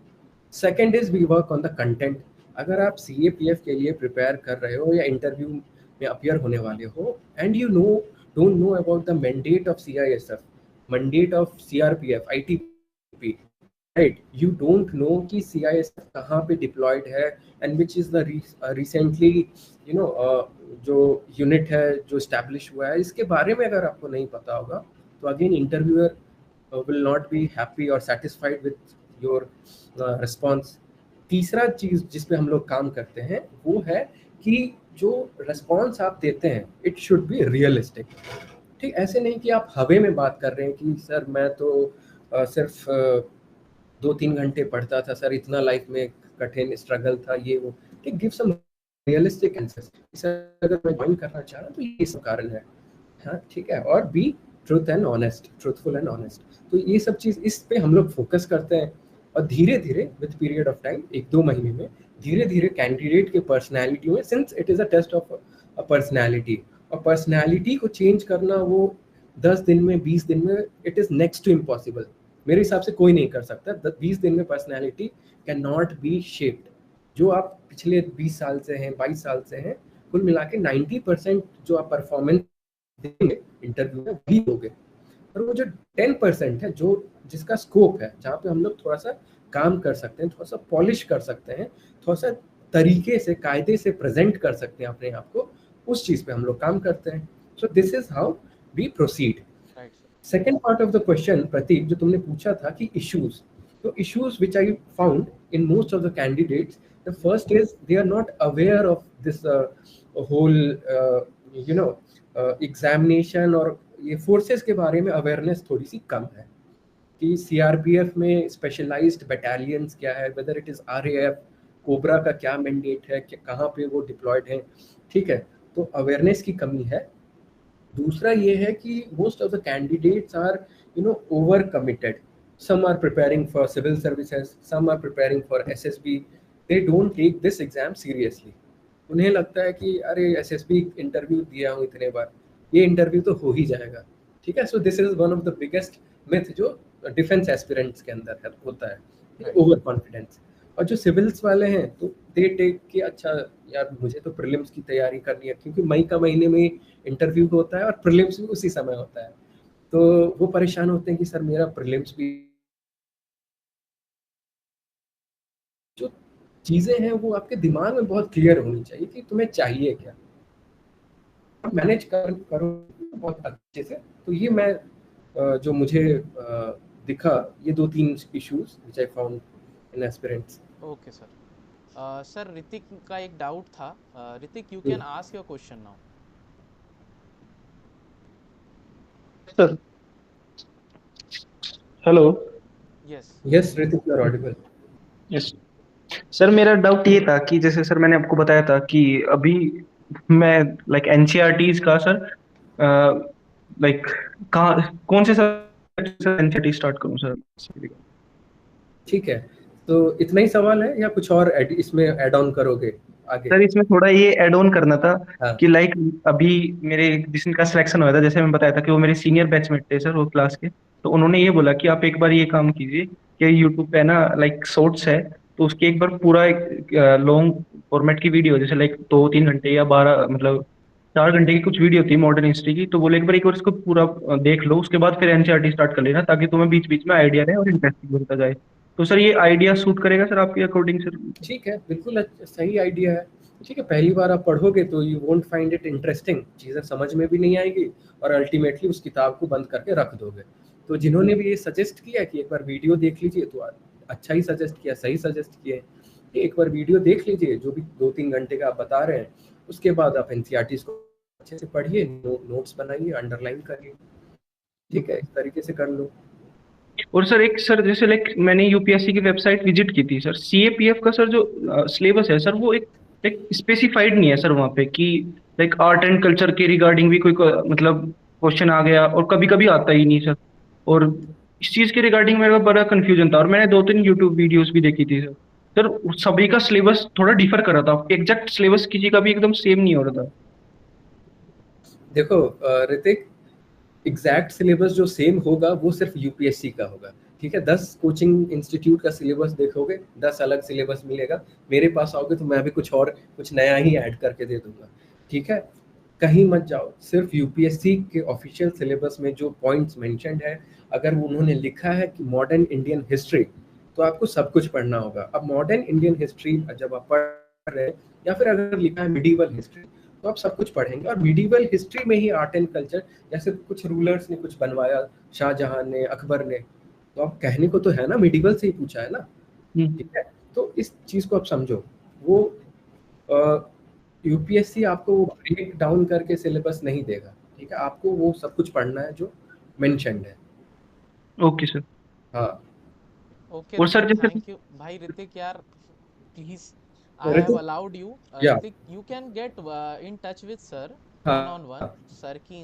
Second is we work on the content. अगर आप CAPF के लिए प्रिपेयर कर रहे हो या इंटरव्यू में अपियर होने वाले हो, and you don't know about the mandate of CISF, mandate of CRPF, ITP, right, you don't know कि CISF कहाँ पे डिप्लॉयड है and which is the recently जो यूनिट है जो स्टैब्लिश हुआ है, इसके बारे में अगर आपको नहीं पता होगा तो again interviewer will not be happy और सेटिस्फाइड विथ योर रिस्पॉन्स। तीसरा चीज़ जिस पे हम लोग काम करते हैं वो है कि जो रिस्पॉन्स आप देते हैं इट शुड बी रियलिस्टिक, ठीक। ऐसे नहीं कि आप हवे में बात कर रहे हैं कि सर मैं तो सिर्फ 2-3 घंटे पढ़ता था सर, इतना लाइफ में कठिन स्ट्रगल था, ये वो, ठीक। Give some realistic answers. Sir अगर मैं ज्वाइन करना चाह रहा हूँ तो ये सब कारण है, हाँ, ठीक है। और बी ट्रूथफुल एंड ऑनेस्ट। तो ये सब चीज़, इस पे हम लोग फोकस करते हैं। और धीरे धीरे विद पीरियड ऑफ टाइम, 1-2 महीने में धीरे धीरे कैंडिडेट के पर्सनैलिटी में, since it is a test of a personality, और पर्सनैलिटी को चेंज करना वो 10 दिन में, 20 दिन में, it is next to impossible. मेरे हिसाब से कोई नहीं कर सकता। 20 दिन में personality can not be shaped. जो आप पिछले 20 साल से हैं, 22 साल से हैं, कुल मिला के 90% जो आप परफॉर्मेंस देंगे इंटरव्यू में वही दोगे। और वो जो 10% है, जो जिसका स्कोप है, जहाँ पे हम लोग थोड़ा सा काम कर सकते हैं, थोड़ा सा पॉलिश कर सकते हैं, थोड़ा सा तरीके से, कायदे से प्रेजेंट कर सकते हैं अपने आप को, उस चीज़ पे हम लोग काम करते हैं। So this is how we proceed. Second part of the question Prateek, जो तुमने पूछा था कि इश्यूज, तो issues which I found in most of the candidates, the first is they are not aware of this whole examination, और ये forces के बारे में अवेयरनेस थोड़ी सी कम है कि CRPF में स्पेशलाइज्ड बटालियंस क्या है, whether it is RAF, cobra का क्या मैंडेट है, कहाँ पे वो डिप्लॉयड है, ठीक है। तो अवेयरनेस की कमी है। दूसरा ये है कि most of the candidates are over committed. Some are preparing for civil services, some are preparing for SSB। They don't take this exam seriously. उन्हें लगता है कि अरे SSB इंटरव्यू दिया हूँ इतने बार, ये इंटरव्यू तो हो ही जाएगा, ठीक है। सो this is one of the biggest myth जो डिफेंस एस्पिरेंट्स के अंदर है, होता है, ओवर कॉन्फिडेंस। और जो सिविल्स वाले हैं तो दे टेक कि अच्छा यार मुझे तो प्रीलिम्स की तैयारी करनी है, क्योंकि मई का महीने में इंटरव्यू होता है और प्रीलिम्स भी उसी समय होता है, तो वो परेशान होते हैं कि सर मेरा प्रीलिम्स भी। जो चीज़ें हैं वो आपके दिमाग में बहुत क्लियर होनी चाहिए कि तुम्हें चाहिए क्या, मैनेज करो बहुत अच्छे से। तो ये मैं जो मुझे दिखा, ये 2-3 issues which I found in aspirants. Okay sir. Sir Hrithik का एक डाउट था। Hrithik, you can ask your question now. Sir hello. Yes Hrithik, you are audible. Yes sir, मेरा डाउट ये था कि जैसे सर मैंने आपको बताया था कि अभी मैं लाइक NCERTs का सर लाइक कहाँ, कौन से सर NCERT स्टार्ट करूँ सर? ठीक है, तो इतना ही सवाल है या कुछ और इसमें ऐड ऑन करोगे आगे? सर इसमें थोड़ा ये ऐड ऑन करना था हाँ कि लाइक अभी मेरे जिसका सिलेक्शन हुआ था, जैसे मैं बताया था कि वो मेरे सीनियर बैचमेट थे सर वो क्लास के, तो उन्होंने ये बोला कि आप एक बार ये काम कीजिए कि यूट्यूब पे ना लाइक शॉर्ट्स है, तो उसकी एक बार पूरा एक लॉन्ग फॉर्मेट की वीडियो, जैसे लाइक 2-3 घंटे या 12 मतलब 4 घंटे की कुछ वीडियो थी मॉडर्न हिस्ट्री की, तो बोले एक बार इसको पूरा देख लो, उसके बाद फिर एनसीईआरटी स्टार्ट कर लेना, ताकि तुम्हें बीच बीच में आइडिया रहे और इंटरेस्टिंग बनता जाए। तो सर ये आइडिया सूट करेगा सर आपके अकॉर्डिंग सर? ठीक है, बिल्कुल सही आइडिया है। ठीक है, पहली बार आप पढ़ोगे तो you won't find it interesting, चीज़ें समझ में भी नहीं आएगी और अल्टीमेटली उस किताब को बंद करके रख दोगे। तो जिन्होंने भी ये सजेस्ट किया कि एक बार वीडियो देख लीजिए, तो अच्छा ही सजेस्ट किया, सही सजेस्ट किए कि एक बार वीडियो देख लीजिए जो भी 2-3 घंटे का आप बता रहे हैं, उसके बाद आप एनसीईआरटी को अच्छे से पढ़िए, नोट्स बनाइए, अंडरलाइन करिए। ठीक है, इस तरीके से कर लो। और सर एक सर जैसे लाइक मैंने यूपीएससी की वेबसाइट विजिट की थी सर, सीएपीएफ का सर जो सिलेबस है सर वो एक एक स्पेसिफाइड नहीं है सर वहाँ पे कि लाइक आर्ट एंड कल्चर के रिगार्डिंग भी कोई मतलब क्वेश्चन आ गया, और कभी कभी आता ही नहीं सर। और इस चीज के रिगार्डिंग मेरा बड़ा कंफ्यूजन था, और मैंने 2-3 यूट्यूब वीडियोस भी देखी थी सर। सर सभी का सिलेबस थोड़ा डिफर कर रहा था, एग्जैक्ट सिलेबस किसी का भी एकदम सेम नहीं हो रहा था। देखो ऋतिक, एग्जैक्ट सिलेबस जो सेम होगा वो सिर्फ यूपीएससी का होगा। ठीक है, 10 कोचिंग इंस्टीट्यूट का सिलेबस देखोगे, 10 अलग सिलेबस मिलेगा। मेरे पास आओगे तो मैं भी कुछ नया ही ऐड करके दे दूंगा। ठीक है, कहीं मत जाओ, सिर्फ यूपीएससी के ऑफिशियल सिलेबस में जो पॉइंट्स मेंशन्ड है, अगर उन्होंने लिखा है कि मॉडर्न इंडियन हिस्ट्री, तो आपको सब कुछ पढ़ना होगा। अब मॉडर्न इंडियन हिस्ट्री जब आप पढ़ रहे हैं, या फिर अगर लिखा है मिडीवल हिस्ट्री, तो आप सब कुछ पढ़ेंगे। और मिडीवल हिस्ट्री में ही आर्ट एंड कल्चर, जैसे कुछ रूलर्स ने कुछ बनवाया, शाहजहां ने, अकबर ने, तो आप कहने को तो है ना मिडीवल से ही पूछा है ना। ठीक है, तो इस चीज को आप समझो। वो यूपीएससी आपको वो ब्रेक डाउन करके सिलेबस नहीं देगा। ठीक है, आपको वो सब कुछ पढ़ना है जो मेंशन्ड है। Okay sir. हाँ, ओके और सर ऋतिक, जैसे थैंक यू भाई। ऋतिक यार please, I have Ritik, allowed you. या Ritik, you can get in touch with sir one on one. हाँ, सर की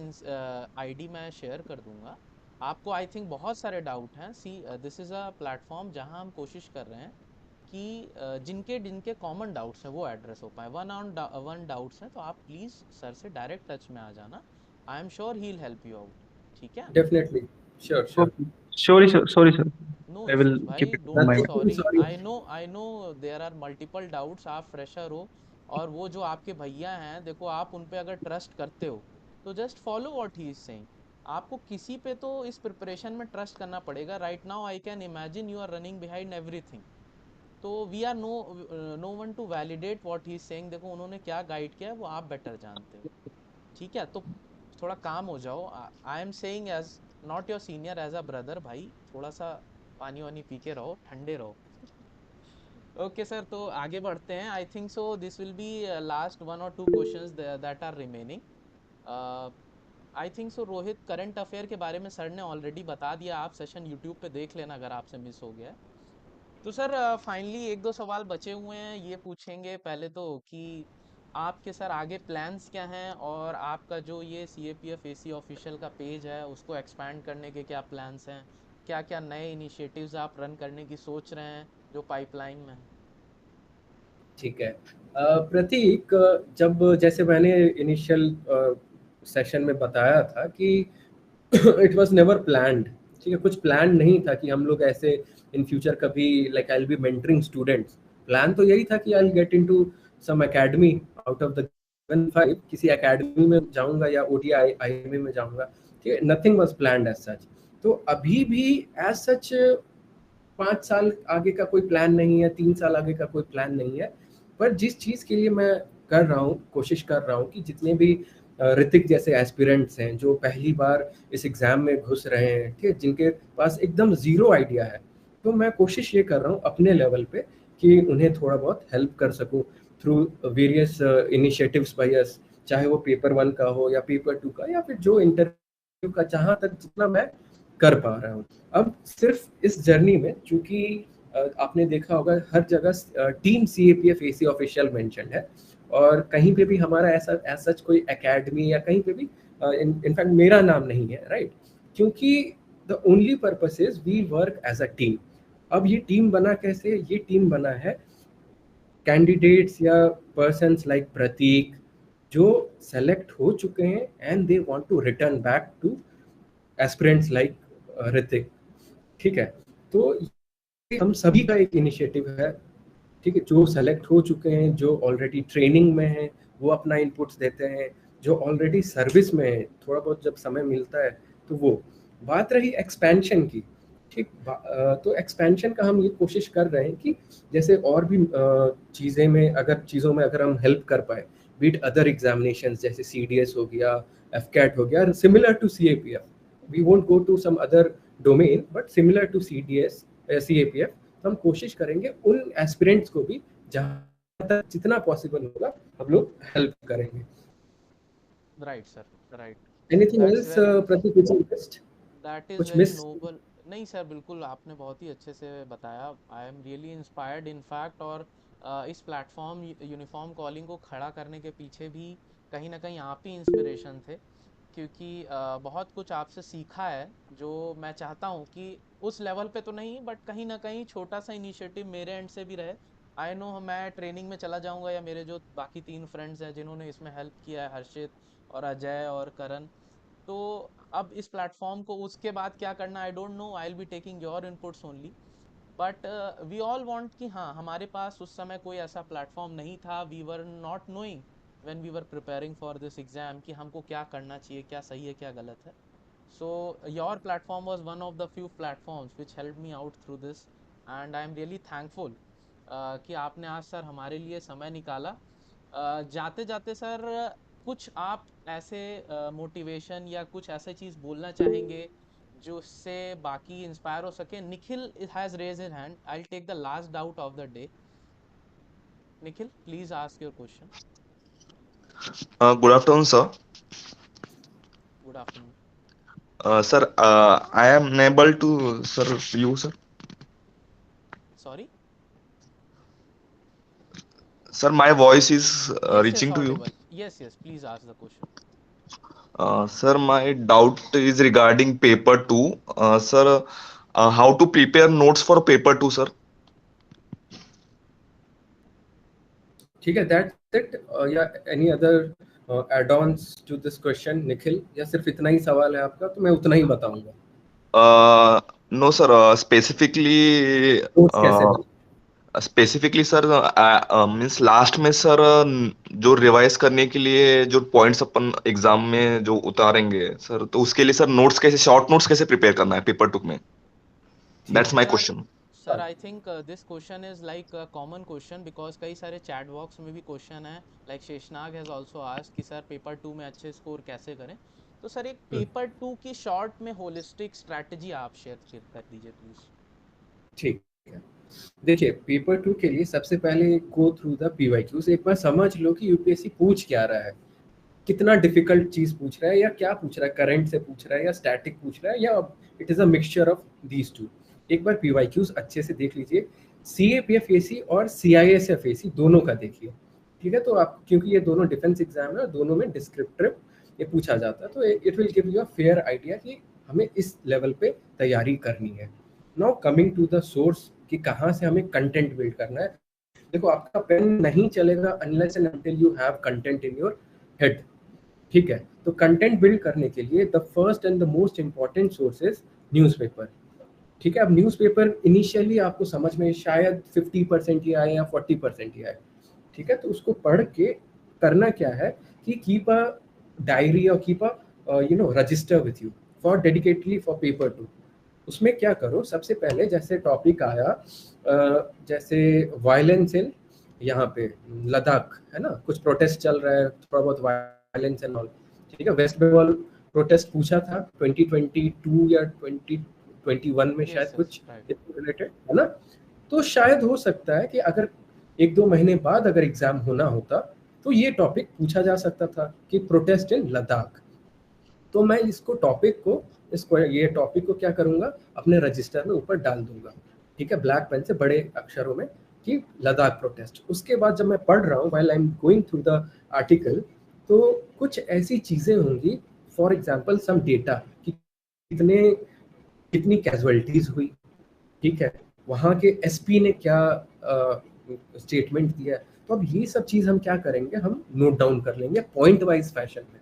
आईडी मैं शेयर कर दूंगा आपको। आई थिंक बहुत सारे डाउट हैं। See, this is a platform जहां हम कोशिश कर रहे हैं कि जिनके जिनके कॉमन डाउट्स हैं वो एड्रेस हो पाए। वन ऑन वन डाउट्स हैं तो आप प्लीज़ सर से डायरेक्ट टच में आ जाना। I am sure he will help you out. ठीक है, definitely, sure sure, sorry sir, sorry sir, no I will issues keep भाई, it in don't be my nothing to be sorry. Sorry. I know there are multiple doubts. आप fresher हो, और वो जो आपके भैया हैं, देखो आप उन पे अगर ट्रस्ट करते हो तो just follow what he is saying. आपको किसी पे तो इस प्रिपरेशन में ट्रस्ट करना पड़ेगा। Right now I can imagine you are running behind everything, तो we are no one to validate what he is saying. देखो उन्होंने क्या गाइड किया है वो आप बेटर जानते हो। ठीक है, तो थोड़ा काम हो जाओ। I am saying as not your senior, as a brother भाई, थोड़ा सा पानी वानी पी के रहो, ठंडे रहो। ओके सर, तो आगे बढ़ते हैं। I think so this will be last 1 or 2 questions that are remaining. I think so Rohit, current affair के बारे में सर ने ऑलरेडी बता दिया। आप सेशन यूट्यूब पे देख लेना अगर आपसे मिस हो गया है। तो सर फाइनली 1-2 सवाल बचे हुए हैं, ये पूछेंगे पहले तो कि आपके सर आगे प्लान्स क्या हैं, और आपका जो ये CAPF AC ऑफिशियल का पेज है उसको एक्सपैंड करने के क्या प्लान्स हैं, क्या क्या नए इनिशिएटिव्स आप रन करने की सोच रहे हैं जो पाइपलाइन में है। ठीक है, प्रतीक, जब जैसे मैंने इनिशियल सेशन में बताया था कि इट वाज नेवर प्लान्ड। ठीक है, कुछ प्लान नहीं था कि हम लोग ऐसे इन फ्यूचर कभी like I will be mentoring students. Plan तो यही था कि I will get into some academy out of the 5, किसी एकेडमी में जाऊंगा या ODI में जाऊंगा। ठीक है, nothing was planned as such. तो अभी भी एज सच 5 साल आगे का कोई प्लान नहीं है, 3 साल आगे का कोई प्लान नहीं है। पर जिस चीज़ के लिए मैं कर रहा हूँ, कोशिश कर रहा हूँ कि जितने भी ऋतिक जैसे एस्पिरेंट्स हैं जो पहली बार इस एग्ज़ाम में घुस रहे हैं, ठीक है, जिनके पास एकदम ज़ीरो आइडिया है, तो मैं कोशिश ये कर रहा हूँ अपने लेवल पे कि उन्हें थोड़ा बहुत हेल्प कर सकूँ through various initiatives by us, चाहे वो पेपर 1 का हो या पेपर 2 का, या फिर जो इंटरव्यू का, जहाँ तक जितना मैं कर पा रहा हूँ। अब सिर्फ इस जर्नी में, चूंकि आपने देखा होगा हर जगह team CAPF AC official mention है, और कहीं पे भी हमारा ऐसा सच कोई एकेडमी या कहीं पे भी इनफैक्ट मेरा नाम नहीं है, राइट? क्योंकि the only purpose is we work as a team. अब ये टीम बना कैसे? ये टीम बना है कैंडिडेट्स या पर्सन्स लाइक प्रतीक जो सेलेक्ट हो चुके हैं and they want to return back to aspirants like Hrithik, ठीक है। तो हम सभी का एक इनिशिएटिव है, ठीक है। जो सेलेक्ट हो चुके हैं, जो ऑलरेडी ट्रेनिंग में हैं, वो अपना इनपुट्स देते हैं, जो ऑलरेडी सर्विस में है, थोड़ा बहुत जब समय मिलता है तो वो। बात रही एक्सपेंशन की, ठीक, तो एक्सपेंशन का हम ये कोशिश कर रहे हैं कि जैसे और भी चीज़ों में अगर हम हेल्प कर पाए, बीट अदर एग्जामिनेशंस जैसे CDS हो गया, FCAT हो गया, similar to CAPF, we won't go to some other domain but similar to CDS CAPF, तो हम कोशिश करेंगे उन एस्पिरेंट्स को भी जहाँ तक जितना पॉसिबल होगा हम लोग हेल्प करेंगे। Right sir, right. Anything else Prateek, कुछ मिस? दैट इज कुछ वेरी मिस? नोबल। नहीं सर, बिल्कुल आपने बहुत ही अच्छे से बताया। I am really inspired in fact. और इस प्लेटफॉर्म यूनिफॉर्म कॉलिंग को खड़ा करने के पीछे भी कहीं ना कहीं आप ही इंस्पिरेशन थे, क्योंकि बहुत कुछ आपसे सीखा है जो मैं चाहता हूँ कि उस लेवल पे तो नहीं बट कहीं ना कहीं छोटा सा इनिशिएटिव मेरे एंड से भी रहे। आई नो मैं ट्रेनिंग में चला जाऊँगा, या मेरे जो बाकी 3 फ्रेंड्स हैं जिन्होंने इसमें हेल्प किया है, हर्षित और अजय और करण, तो अब इस प्लेटफॉर्म को उसके बाद क्या करना I don't know, I will be taking your inputs only. But we all want कि हाँ, हमारे पास उस समय कोई ऐसा प्लेटफॉर्म नहीं था। We were not knowing when we were preparing for this exam कि हमको क्या करना चाहिए, क्या सही है, क्या गलत है। So your platform was one of the few platforms which helped me out through this, and I am really thankful कि आपने आज सर हमारे लिए समय निकाला। जाते जाते सर कुछ आप ऐसे मोटिवेशन या कुछ ऐसे चीज़ बोलना चाहेंगे जो उससे बाकी इंस्पायर हो सके? Nikhil has raise his hand, I will take the last doubt of the day. Nikhil, please ask your question. Good afternoon, sir. Good afternoon Sir, I am unable to, sir, you, sir. Sorry Sir, my voice is yes yes reaching to you. Audible, yes yes, please ask the question. Sir, my doubt is regarding paper 2. Sir, how to prepare notes for paper 2, sir? ठीक है, that's it. या any other add-ons to this question Nikhil, या सिर्फ इतना ही सवाल है आपका? तो मैं उतना ही बताऊंगा। No, sir. Specifically, नोट्स कैसे बने? स्पेसिफिकली सर मीन्स लास्ट में सर जो रिवाइज करने के लिए जो पॉइंट्स अपन एग्जाम में जो उतारेंगे सर, तो उसके लिए सर नोट्स कैसे, शॉर्ट नोट्स कैसे प्रिपेयर करना है पेपर 2 में? That's my question. Sir I think this question is like a common question, because कई सारे चैट बॉक्स में भी क्वेश्चन है, like Sheshnag has also asked कि सर पेपर 2 में अच्छे स्कोर कैसे करें। तो सर एक पेपर 2 की शॉर्ट में होलिस्टिक स्ट्रैटेजी आप शेयर कर दीजिए प्लीज। ठीक है, देखिए पेपर 2 के लिए सबसे पहले गो थ्रू द PYQs। एक बार समझ लो कि यूपीएससी पूछ क्या रहा है, कितना डिफिकल्ट चीज पूछ रहा है, या क्या पूछ रहा है, करंट से पूछ रहा है या स्टैटिक पूछ रहा है, या it is a mixture of these two. एक बार PYQs अच्छे से देख लीजिए, CAPF AC और CISF AC दोनों का देखिए, ठीक है। तो आप, क्योंकि ये दोनों डिफेंस एग्जाम है, दोनों में डिस्क्रिप्टिव ये पूछा जाता है, तो it will give you a fair idea कि हमें इस लेवल पे तैयारी करनी है। Now coming to the source कि कहाँ से हमें कंटेंट बिल्ड करना है। देखो, आपका पेन नहीं चलेगा unless and until you have content in your head, ठीक है। तो कंटेंट बिल्ड करने के लिए the first and the most important source is newspaper, ठीक है। अब न्यूज़पेपर इनिशियली आपको समझ में शायद 50% ही आए या 40% ही आए, ठीक है। तो उसको पढ़ के करना क्या है कि कीप अ डायरी और keep a resistor with you for dedicatedly for paper 2। उसमें क्या करो, सबसे पहले जैसे टॉपिक आया जैसे वायलेंस इन यहाँ पे लद्दाख है ना, कुछ प्रोटेस्ट चल रहा है, थोड़ा बहुत वायलेंस एंड ऑल, ठीक है। वेस्ट बंगाल प्रोटेस्ट पूछा था 2022 या 2021 में शायद, कुछ रिलेटेड है ना। तो शायद हो सकता है कि अगर 1-2 महीने बाद अगर एग्जाम होना होता तो ये टॉपिक पूछा जा सकता था कि प्रोटेस्ट इन लद्दाख। तो मैं इसको ये टॉपिक को क्या करूंगा, अपने रजिस्टर में ऊपर डाल दूंगा, ठीक है, ब्लैक पेन से बड़े अक्षरों में कि लद्दाख प्रोटेस्ट। उसके बाद जब मैं पढ़ रहा हूँ while I am going through the article, तो कुछ ऐसी चीजें होंगी, फॉर एग्जांपल सम डेटा कि कितनी कैजुअलिटीज हुई, ठीक है, वहाँ के एसपी ने क्या स्टेटमेंट दिया है। तो अब ये सब चीज़ हम क्या करेंगे, हम नोट डाउन कर लेंगे पॉइंट वाइज फैशन में,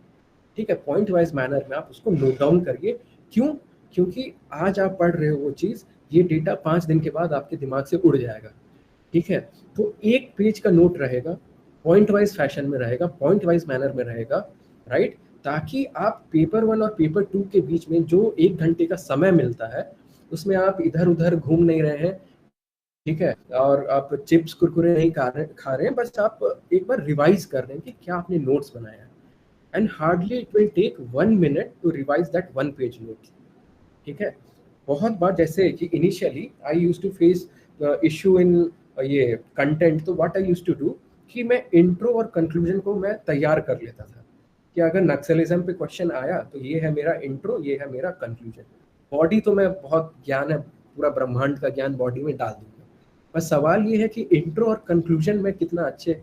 ठीक है, पॉइंट वाइज मैनर में आप उसको नोट डाउन करिए। क्यों? क्योंकि आज आप पढ़ रहे हो वो चीज़, ये डेटा 5 दिन के बाद आपके दिमाग से उड़ जाएगा, ठीक है। तो एक पेज का नोट रहेगा, पॉइंट वाइज फैशन में रहेगा, पॉइंट वाइज मैनर में रहेगा, राइट, ताकि आप पेपर 1 और पेपर 2 के बीच में जो 1 घंटे का समय मिलता है उसमें आप इधर उधर घूम नहीं रहे हैं, ठीक है, और आप चिप्स कुरकुरे नहीं खा रहे हैं, बस आप एक बार रिवाइज कर रहे हैं कि क्या आपने नोट्स बनाया है। And hardly it will take 1 minute to revise that 1 page notes, ठीक है। बहुत बार जैसे कि initially I use to face issue in ये कंटेंट, तो what I use to do कि मैं इंट्रो और कंक्लूजन को मैं तैयार कर लेता था कि अगर नक्सलिज्म पे क्वेश्चन आया तो ये है मेरा इंट्रो, ये है मेरा कंक्लूजन। बॉडी तो मैं बहुत ज्ञान है, पूरा ब्रह्मांड का ज्ञान बॉडी में डाल दूंगा, बस सवाल ये है कि इंट्रो और कंक्लूजन में कितना अच्छे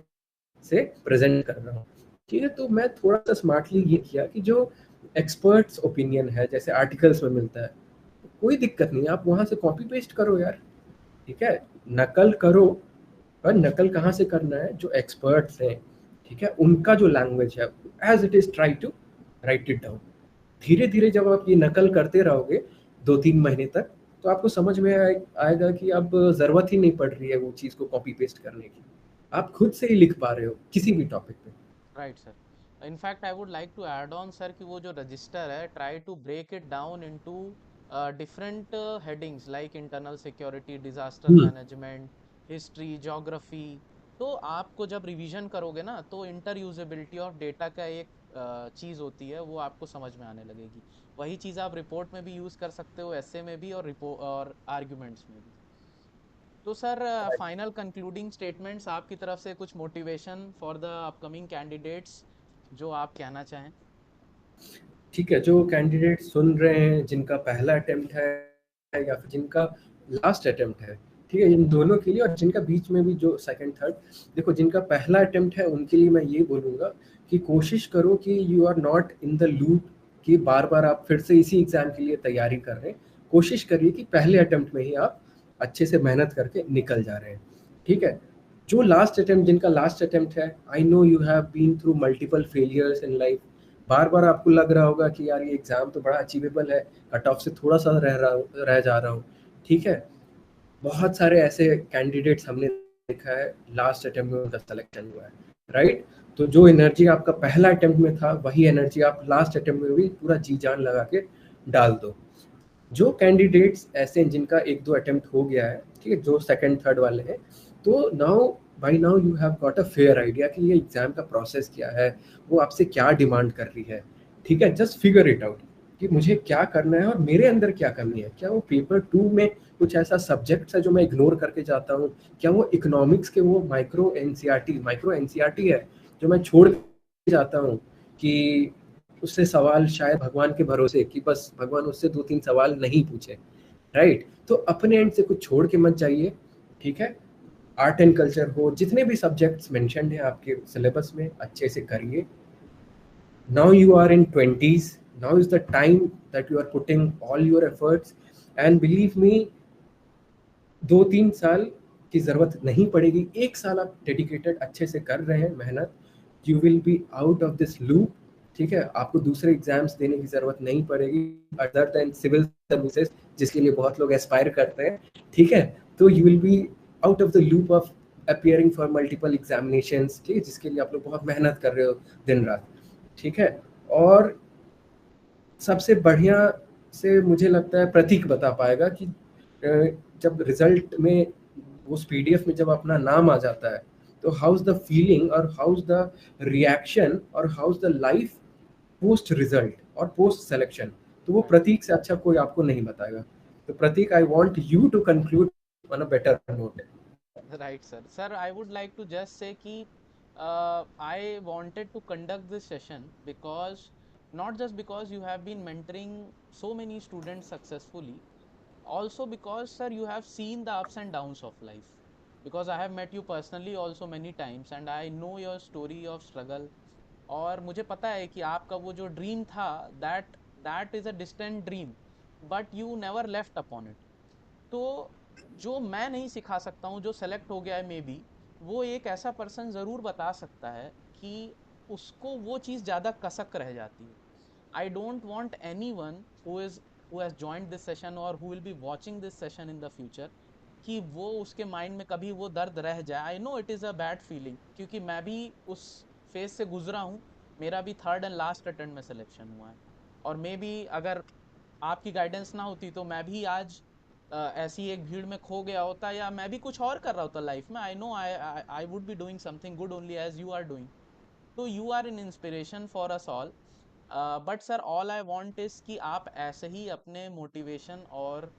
से प्रेजेंट कर रहा हूँ, ठीक है। तो मैं थोड़ा सा स्मार्टली ये किया कि जो एक्सपर्ट्स ओपिनियन है जैसे आर्टिकल्स में मिलता है, कोई दिक्कत नहीं, आप वहां से कॉपी पेस्ट करो यार, ठीक है, नकल करो, पर नकल कहाँ से करना है, जो एक्सपर्ट्स हैं, ठीक है, उनका जो लैंग्वेज है as it is try to write it down. धीरे धीरे जब आप ये नकल करते रहोगे 2-3 महीने तक, तो आपको समझ में आएगा कि अब जरूरत ही नहीं पड़ रही है वो चीज़ को कॉपी पेस्ट करने की, आप खुद से ही लिख पा रहे हो किसी भी टॉपिक पे। Right sir. In fact I would like to add on sir कि वो जो रजिस्टर है, try to break it down into different headings like internal security, disaster management, history, geography. तो आपको जब रिवीजन करोगे ना, तो इंटर यूजेबिलिटी ऑफ डेटा का एक चीज़ होती है, वो आपको समझ में आने लगेगी। वही चीज़ आप रिपोर्ट में भी यूज़ कर सकते हो, एसे में भी, और रिपोर्ट और आर्ग्यूमेंट्स में भी। तो सर, फाइनल कंक्लूडिंग स्टेटमेंट्स आपकी तरफ से, कुछ motivation for the upcoming candidates जो आप कहना चाहें। ठीक है, जो कैंडिडेट सुन रहे हैं जिनका पहला अटेम्प्ट है या फिर जिनका लास्ट अटेम्प्ट है, ठीक है, इन दोनों के लिए, और जिनका बीच में भी जो सेकंड थर्ड, देखो जिनका पहला अटेम्प्ट है उनके लिए मैं ये बोलूँगा कि कोशिश करो कि you are not in the loop कि बार बार आप फिर से इसी एग्ज़ाम के लिए तैयारी कर रहे हैं। कोशिश करिए कि पहले अटेम्प्ट में ही आप अच्छे से मेहनत करके निकल जा रहे हैं, ठीक है। जो लास्ट अटेम्प्ट, जिनका लास्ट अटेम्प्ट है, I know you have been through multiple failures in life, बार बार आपको लग रहा होगा कि यार ये एग्ज़ाम तो बड़ा अचीवेबल है, कट ऑफ से थोड़ा सा रह जा रहा हूँ, ठीक है। बहुत सारे ऐसे कैंडिडेट्स हमने देखा है लास्ट अटेम्प्ट में उनका सिलेक्शन हुआ है, राइट। तो जो एनर्जी आपका पहला अटेम्प्ट में था वही एनर्जी आप लास्ट अटेम्प्ट में भी पूरा जी जान लगा के डाल दो। जो कैंडिडेट्स ऐसे हैं जिनका 1-2 अटेम्प्ट हो गया है, ठीक है, जो सेकंड थर्ड वाले हैं, तो now by now you have got a fair idea कि ये एग्जाम का प्रोसेस क्या है, वो आपसे क्या डिमांड कर रही है, ठीक है। जस्ट फिगर इट आउट कि मुझे क्या करना है और मेरे अंदर क्या कमी है। क्या वो पेपर 2 में कुछ ऐसा सब्जेक्ट है जो मैं इग्नोर करके जाता हूँ? क्या वो इकोनॉमिक्स के वो माइक्रो एनसीईआरटी है जो मैं छोड़ के जाता हूँ कि उससे सवाल शायद भगवान के भरोसे कि बस भगवान उससे 2-3 सवाल नहीं पूछे, राइट। तो अपने एंड से कुछ छोड़ के मत जाइए, ठीक है। आर्ट एंड कल्चर हो, जितने भी सब्जेक्ट्स मेंशन्ड हैं आपके सिलेबस में, अच्छे से करिए। Now you are in 20s, now is the time that you are putting all your efforts, and believe me 2-3 साल की ज़रूरत नहीं पड़ेगी, 1 साल आप डेडिकेटेड अच्छे से कर रहे हैं मेहनत, you will be out of this loop, ठीक है। आपको दूसरे एग्जाम्स देने की ज़रूरत नहीं पड़ेगी अदर देन सिविल सर्विसेज, जिसके लिए बहुत लोग एस्पायर करते हैं, ठीक है। तो you will be out of the loop of appearing for multiple examinations, ठीक है, जिसके लिए आप लोग बहुत मेहनत कर रहे हो दिन रात, ठीक है। और सबसे बढ़िया से मुझे लगता है प्रतीक बता पाएगा कि जब रिजल्ट में उस पीडीएफ में जब अपना नाम आ जाता है तो हाउज द फीलिंग और हाउज द रिएक्शन और how's the life post result और पोस्ट सिलेक्शन, तो वो प्रतीक से अच्छा कोई आपको नहीं बताएगा। तो Prateek, I want you to conclude on a better note. Right sir. Sir, I would like to just say कि I wanted to conduct this session because, not just because you have been mentoring so many students successfully, also because sir you have seen the ups and downs of life, because I have met you personally also many times and I know your story of struggle. और मुझे पता है कि आपका वो जो dream था, that that is a distant dream, but you never left upon it. तो जो मैं नहीं सिखा सकता हूँ, जो सेलेक्ट हो गया है मे बी, वो एक ऐसा पर्सन ज़रूर बता सकता है कि उसको वो चीज़ ज़्यादा कसक रह जाती है। I don't want any one who has joined this session or who will be watching this session in the future कि वो उसके माइंड में कभी वो दर्द रह जाए। I know it is a bad feeling, क्योंकि मैं भी उस फेज से गुजरा हूँ। मेरा भी थर्ड एंड लास्ट अटेम्प्ट में सिलेक्शन हुआ है, और मे बी अगर आपकी गाइडेंस ना होती तो मैं भी आज ऐसी एक भीड़ में खो गया होता, या मैं भी कुछ और कर रहा होता लाइफ में। I know I would be doing something good only as you are doing. तो you are in inspiration for us all. But sir, all I want is कि आप ऐसे ही अपने मोटिवेशन और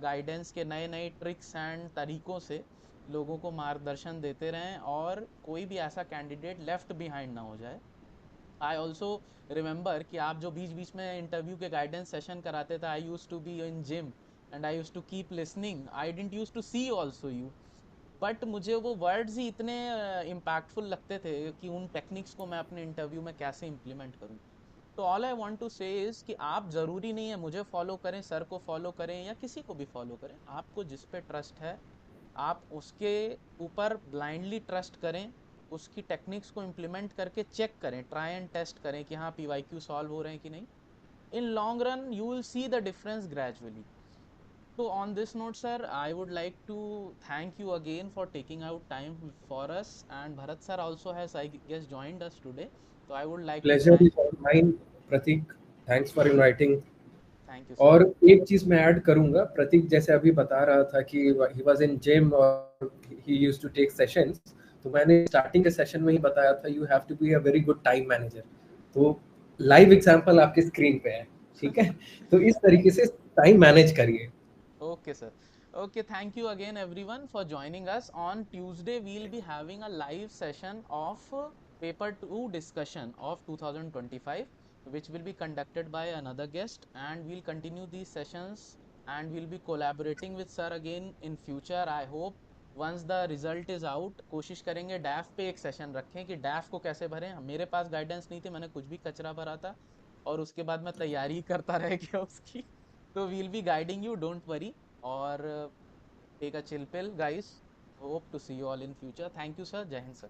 गाइडेंस के नए नए ट्रिक्स एंड तरीकों से लोगों को मार्गदर्शन देते रहें, और कोई भी ऐसा कैंडिडेट लेफ्ट बिहाइंड ना हो जाए। आई ऑल्सो रिमेंबर कि आप जो बीच बीच में इंटरव्यू के गाइडेंस सेशन कराते थे, I use to be in gym and I use to keep listening, I didn't use to see also you, but मुझे वो वर्ड्स ही इतने इम्पैक्टफुल लगते थे कि उन टेक्निक्स को मैं अपने इंटरव्यू में कैसे इम्प्लीमेंट करूँ। तो ऑल आई वांट टू से इज़ कि आप ज़रूरी नहीं है मुझे फॉलो करें, सर को फॉलो करें, या किसी को भी फॉलो करें। आपको जिस पे ट्रस्ट है, आप उसके ऊपर ब्लाइंडली ट्रस्ट करें, उसकी टेक्निक्स को इम्प्लीमेंट करके चेक करें, ट्राई एंड टेस्ट करें कि हाँ PYQ सॉल्व हो रहे हैं कि नहीं। In long run you will see the difference gradually. So on this note, sir, I would like to thank you again for taking out time for us. And Bharat sir also has, I guess, joined us today. So I would like to pleasure thank. Is all mine Prateek, thanks for inviting. Thank you, sir. और एक चीज मैं add करूंगा, प्रतीक जैसे अभी बता रहा था कि ही वाज इन जिम और he used to take sessions, तो मैंने स्टार्टिंग के सेशन में ही बताया था you have to be a very good time manager. तो लाइव एग्जांपल आपके स्क्रीन पे है, ठीक है? तो इस तरीके से टाइम मैनेज करिए। Okay, sir. Okay, thank you again, everyone, for joining us. On Tuesday, we'll be having a live session of paper 2 discussion of 2025, which will be conducted by another guest, and we'll continue these sessions, and we'll be collaborating with sir again in future. I hope once the result is out, कोशिश करेंगे डैफ पे एक session रखें कि डैफ को कैसे भरें। मेरे पास गाइडेंस नहीं थी, मैंने कुछ भी कचरा भरा था, और उसके बाद मैं तैयारी करता रह गया उसकी। तो we'll be guiding you, don't worry, or take a chill pill, guys. Hope to see you all in future. Thank you, sir. Jai Hind, sir.